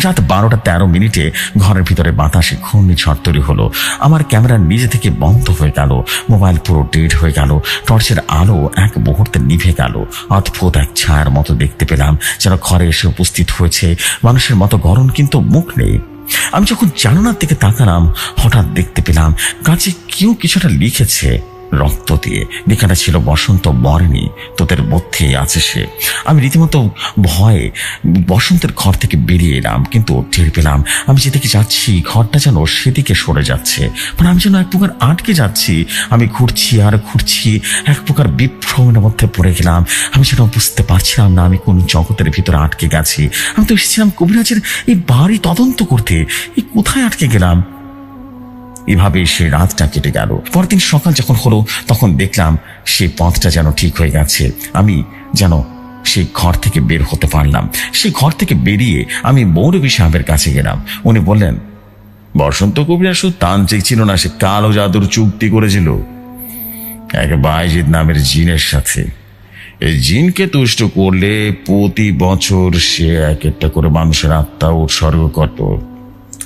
রাত 12:13 ঘরের ভিতরে বাতাসে ঘূর্ণিঝড় তৈরি হলো। আমার ক্যামেরা নিজে থেকে বন্ধ হয়ে গেল, মোবাইল পুরো ডেড হয়ে গেল, টর্চের আলো এক মুহূর্তে নিভে গেল। অদ্ভুত এক ছায়ার মতো দেখতে পেলাম, যেন ঘরে এসে উপস্থিত হয়েছে, মানুষের মতো গরম কিন্তু মুখ নেই। আমি যখন জানালার দিকে তাকালাম, হঠাৎ দেখতে পেলাম কাছে কেউ কিছুটা লিখেছে রক্ত দিয়ে। লেখাটা ছিল, বসন্ত মরেনি, তোদের মধ্যেই আছে সে। আমি রীতিমতো ভয়ে বসন্তের ঘর থেকে বেরিয়ে এলাম, কিন্তু টের পেলাম আমি যেদিকে যাচ্ছি ঘরটা যেন সেদিকে সরে যাচ্ছে। মানে আমি যেন এক প্রকার আটকে যাচ্ছি। আমি ঘুরছি আর ঘুরছি, এক প্রকার বিভ্রমের মধ্যে পড়ে গেলাম। আমি যেন বুঝতে পারছিলাম না আমি কোন জগতের ভিতরে আটকে গেছি। আমি তো এসেছিলাম কবিরাজের এই বাড়ি তদন্ত করতে, এই কোথায় আটকে গেলাম? এভাবে সেই রাতটা কেটে গেল। পরদিন সকাল যখন হলো তখন দেখলাম সেই পথটা যেন ঠিক হয়ে গেছে। আমি যেন সেই ঘর থেকে বের হতে পারলাম। সেই ঘর থেকে বেরিয়ে আমি মৌলভী সাহেবের কাছে গেলাম। উনি বললেন, বসন্ত কবিরাজ শুধু তান্ত্রিক ছিল না, সে কালো জাদুর চুক্তি করেছিল এক বাইজিদ নামের জিনের সাথে। এই জিনকে তুষ্ট করলে প্রতি বছর সে এক একটা করে মানুষের আত্মা উৎসর্গ করত।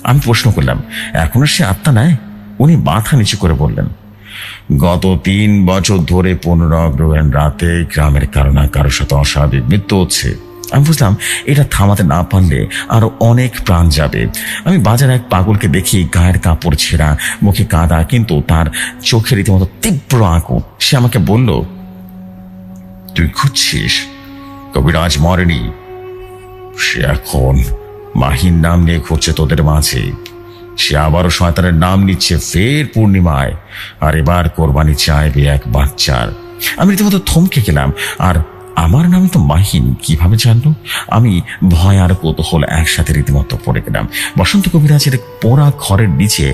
আমি প্রশ্ন করলাম, এখনো সে আত্মা নেয়? উনি মাথা নিচু করে বললেন, গত 3 বছর ধরে 15 অগ্রহায়ণ রাতে গ্রামের কারো না কারোর সাথে অস্বাভাবিক মৃত্যু হচ্ছে। আমি বুঝলাম এটা থামাতে না পারলে আরো অনেক প্রাণ যাবে। আমি বাজারে এক পাগলকে দেখি, গায়ের কাপড় ছেঁড়া, মুখে কাদা, কিন্তু তার চোখে রীতিমতো তীব্র আগুন। সে আমাকে বলল, তুই খুঁজছিস? কবিরাজ মরেনি, সে এখন মাহিন নাম নিয়ে ঘুরছে তোদের মাঝে। সে আবারও শয়তানের নাম নিচ্ছে ফের পূর্ণিমায়, আর এবার কোরবানি চাইবে এক বাচ্চার। আমি রীতিমতো থমকে গেলাম। আর আমার নাম তো মাহিন কিভাবে জানলো? আমি ভয় আর কৌতূহল একসাথে রীতিমতো পড়ে গেলাম। বসন্ত কবিরাজের পোড়া ঘরের নিচে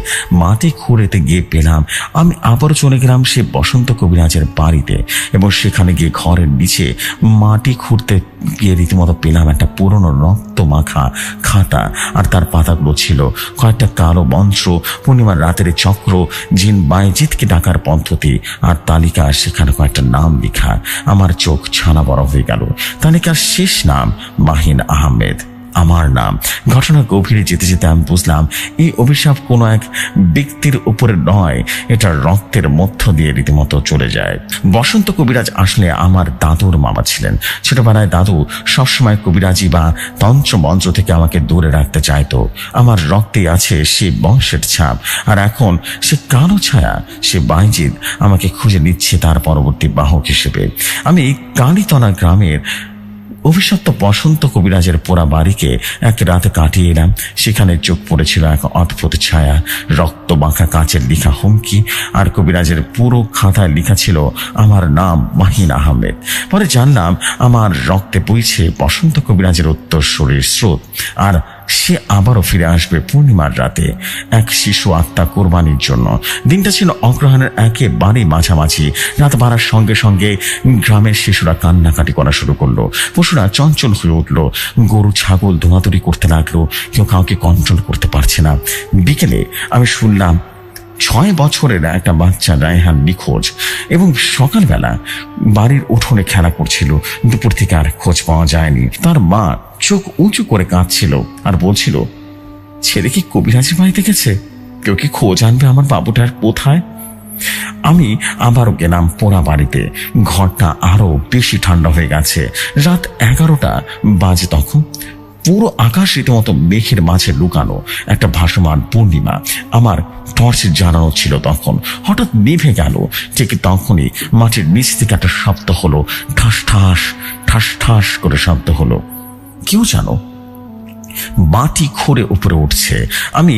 মাটি খুঁড়েতে গিয়ে পেলাম আমি আবারও চলে গেলাম সে বসন্ত কবিরাজের বাড়িতে, এবং সেখানে গিয়ে ঘরের নিচে মাটি খুঁড়তে গিয়ে রীতিমতো পেলাম একটা পুরনো রক্ত মাখা খাতা। আর তার পাতাগুলো ছিল কয়েকটা কালো মন্ত্র, পূর্ণিমার রাতের চক্র, জিন বাইজিদকে ডাকার পদ্ধতি আর তালিকা। সেখানে কয়েকটা নাম লেখা। আমার চোখ ছানা বড় হয়ে গেল। তালিকার শেষ নাম মাহিন আহমেদ। আমার নাম। ঘটনা গভীরে যেতে যেতে আমি বুঝলাম এই অভিশাপ কোনো এক ব্যক্তির উপরে নয়, এটা রক্তের মধ্য দিয়ে রীতিমতো চলে যায়। বসন্ত কবিরাজ আসলে আমার দাদুর মামা ছিলেন। ছোটবেলায় দাদু সবসময় কবিরাজি বা তন্ত্রমন্ত্র থেকে আমাকে দূরে রাখতে চাইতো। আমার রক্তে আছে সে বংশের ছাপ, আর এখন সে কালো ছায়া, সে বাইজিদ আমাকে খুঁজে নিচ্ছে তার পরবর্তী বাহক হিসেবে। আমি কালীতলা গ্রামের অভিশপ্ত বসন্ত কবিরাজের পোড়া বাড়িকে এক রাতে কাটিয়ে এলাম। সেখানে চোখ পড়েছিল এক অদ্ভুত ছায়া, রক্ত বাঁকা কাঁচের লেখা হুমকি, আর কবিরাজের পুরো খাতায় লেখা ছিল আমার নাম মাহিন আহমেদ। পরে জানলাম আমার রক্তে বইছে বসন্ত কবিরাজের উত্তরসূরির স্রোত, আর সে আবারও ফিরে আসবে পূর্ণিমার রাতে এক শিশু আত্মা কোরবানির জন্য। দিনটা ছিল অগ্রহায়ণের একেবারে মাঝামাঝি। রাত বাড়ার সঙ্গে সঙ্গে গ্রামের শিশুরা কান্নাকাটি করা শুরু করলো। পশুরা চঞ্চল হয়ে উঠলো, গরু ছাগল দৌড়াদৌড়ি করতে লাগলো, কেউ কাউকে কন্ট্রোল করতে পারছে না। বিকেলে আমি শুনলাম 6 বছরের একটা বাচ্চা রায়হান নিখোঁজ, এবং সকালবেলা বাড়ির উঠোনে খেলা করছিল। দুপুর থেকে আর খোঁজ পাওয়া যায়নি। তার মা চোখ উঁচু করে কাঁদছিল আর বলছিল, ছেলে কি কবিরাজের বাড়িতে গেছে? কেউ কি খোঁজ আনবে আমার বাবুটার কোথায়? আমি আবারও গেলাম পোড়া বাড়িতে। ঘরটা আরো বেশি ঠান্ডা হয়ে গেছে। রাত 11টা বাজে তখন। পুরো আকাশ রীতিমতো মেঘের মাঝে লুকানো একটা ভাসমান পূর্ণিমা। আমার টর্চ জ্বালানো ছিল তখন। হঠাৎ নিভে গেল। ঠিক তখনই মাটির নিচ থেকে একটা শব্দ হলো, ঠাস ঠাস ঠাস ঠাস করে শব্দ হলো। কেউ জানো মাটি খুঁড়ে উপরে উঠছে। আমি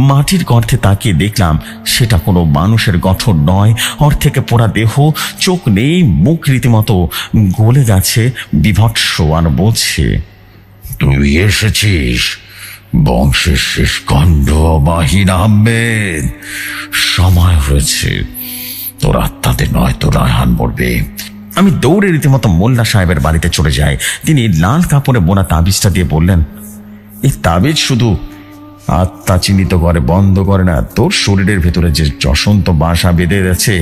মাটির গর্তে তাকিয়ে দেখলাম সেটা কোনো মানুষের গঠন নয়। ওর থেকে পোড়া দেহ, চোখ নেই, মুখ রীতিমতো গলে গেছে, বিভৎস, আর বলছে, তুই এসেছিস বংশের শেষ খণ্ড মাহিন আহমেদ। সময় হয়েছে, তোর আত্মাতে নয় তো রায়হান মরবে। আমি দৌড়ে রীতিমতো মোল্লা সাহেবের বাড়িতে চলে যাই। তিনি লাল কাপড়ে বোনা তাবিজটা দিয়ে বললেন, এই তাবিজ শুধু আত্মা চিহ্নিত করে, বন্ধ করে না। তোর শরীরের ভেতরে যে যশন্ত বাসা বেঁধে আছে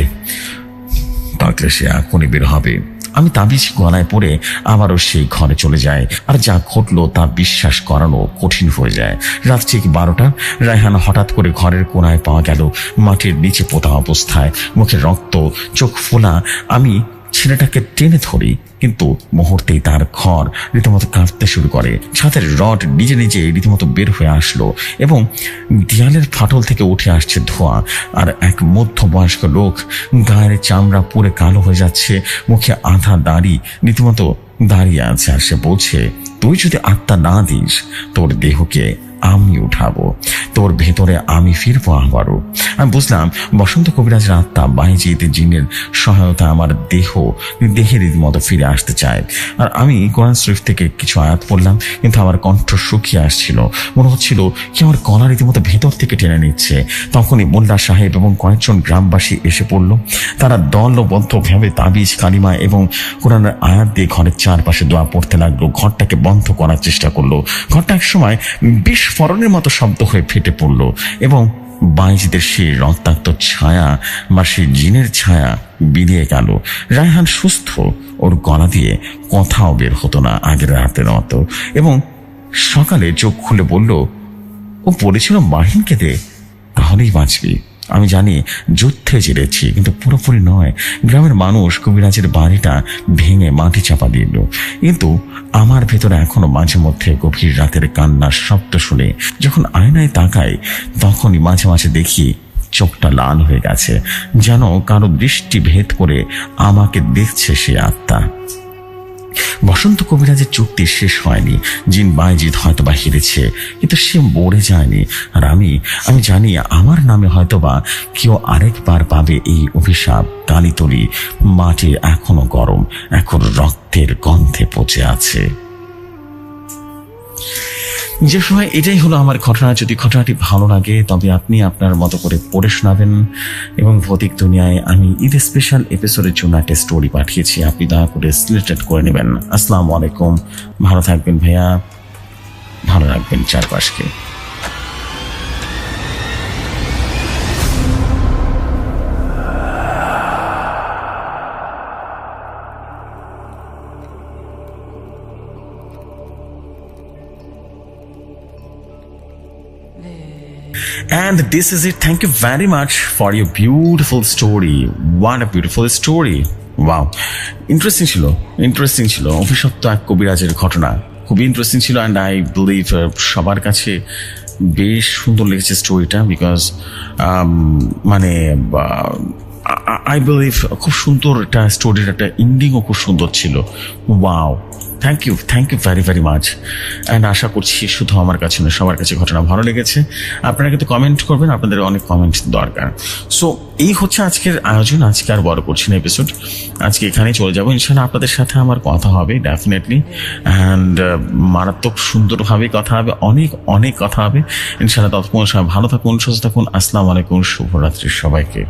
তাকে সে এখনই বের হবে। আমি তাবিজ গলায় পড়ে আবারও সেই ঘরে চলে যাই। আর যা ঘটলো তা বিশ্বাস করানো কঠিন হয়ে যায়। রাত ঠিক 12টা। রায়হান হঠাৎ করে ঘরের কোনায় পাওয়া গেল, মাটির নিচে পোতা অবস্থায়, মুখে রক্ত, চোখ ফোলা। আমি ছেলেটাকে টেনে ধরি, কিন্তু মুহূর্তেই তার ঘর রীতিমতো কাঁপতে শুরু করে। ছাদের রড নিজে নিজে রীতিমতো বের হয়ে আসলো, এবং দেয়ালের ফাটল থেকে উঠে আসছে ধোঁয়া। আর এক মধ্যবয়স্ক লোক, গায়ের চামড়া পুরে কালো হয়ে যাচ্ছে, মুখে আধা দাড়ি, রীতিমতো দাঁড়িয়ে আছে। আর সে বলছে, তুই যদি আত্মা না দিস, তোর দেহকে আমি উঠাবো, তোর ভেতরে আমি ফিরবো আবারও। আমি বুঝলাম বসন্ত কবিরাজের আত্মা বাইজিদ জিনের সহায়তা আমার দেহে রীতিমতো ফিরে আসতে চায়। আর আমি কোরআন শরীফ থেকে কিছু আয়াত পড়লাম, কিন্তু আমার কণ্ঠ শুকিয়ে আসছিল। মনে হচ্ছিল কি আমার গলা রীতিমতো ভেতর থেকে টেনে নিচ্ছে। তখনই মোল্লা সাহেব এবং কয়েকজন গ্রামবাসী এসে পড়ল। তারা দলবদ্ধভাবে তাবিজ, কালিমা এবং কোরআনের আয়াত দিয়ে ঘরের চারপাশে দোয়া পড়তে লাগলো। ঘরটাকে বন্ধ করার চেষ্টা করলো। ঘরটা এক সময় বিস্ফোরণের মতো শব্দ হয়ে ফেটে পড়ল, এবং বাইজিদের সেই রক্তাক্ত ছায়া বা সেই জিনের ছায়া বিলিয়ে গেল। রায়হান সুস্থ, ওর গলা দিয়ে কথাও বের হতো না আগের রাতের মতো, এবং সকালে চোখ খুলে বলল, ও বলেছিল মাহিনকে দে, তাহলেই বাঁচবি। আমি জানি যুদ্ধে জিরেছি, কিন্তু পুরোপুরি নয়। গ্রামের মানুষ কবিরাজের বাড়িটা ভেঙে মাটি চাপা দিল, কিন্তু আমার ভেতরে এখনো মাঝে মধ্যে গভীর রাতের কান্নার শব্দ শুনে যখন আয়নায় তাকাই, তখনই মাঝে মাঝে দেখি চোখটা লাল হয়ে গেছে, যেন কারো দৃষ্টি ভেদ করে আমাকে দেখছে সে আত্মা। বসন্ত কবিরাজের চুক্তি শেষ হয়নি। জিন বাইজিদ হয়তোবা হেরেছে, কিন্তু সে মরে যায়নি। আর আমি জানি আমার নামে হয়তোবা কেউ আরেকবার পাবে এই অভিশাপ। কালিতলি মাটি এখনো গরম, এখন রক্তের গন্ধে পচে আছে। যে সময় এটাই হলো আমার ঘটনা। যদি ঘটনাটি ভালো লাগে তবে আপনি আপনার মতো করে পড়ে শোনাবেন। এবং ভৌতিক দুনিয়ায় আমি ঈদ স্পেশাল এপিসোডের জন্য একটা স্টোরি পাঠিয়েছি, আপনি দয়া করে সিলেক্টেড করে নেবেন। আসসালামু আলাইকুম, ভালো থাকবেন ভাইয়া, ভালো রাখবেন চারপাশকে। And this is it. Thank you very much for your beautiful story. What a beautiful story. Wow. Interesting ছিল অভিশপ্ত এক কবিরাজের ঘটনা খুবই ইন্টারেস্টিং ছিল অ্যান্ড আই বিলিভ সবার কাছে বেশ সুন্দর লেগেছে স্টোরিটা বিকজ মানে আই বিলিভ খুব সুন্দর একটা স্টোরির একটা এন্ডিংও খুব সুন্দর ছিল wow thank you very very much and আশা করছি শুধু আমার কাছে নয় সবার কাছে ঘটনা ভালো লেগেছে আপনারা কিন্তু কমেন্ট করবেন আপনাদের অনেক কমেন্ট দরকার সো এই হচ্ছে আজকের আয়োজন আজকে আর বড় করছি না এপিসোড আজকে এখানেই চলে যাবো ইনশাল্লাহ আপনাদের সাথে আমার কথা হবে ডেফিনেটলি অ্যান্ড মারাত্মক সুন্দরভাবে কথা হবে অনেক কথা হবে ইনশাল্লাহ ততক্ষণ সবাই ভালো থাকুন সুস্থ থাকুন আসসালামু আলাইকুম শুভরাত্রি সবাইকে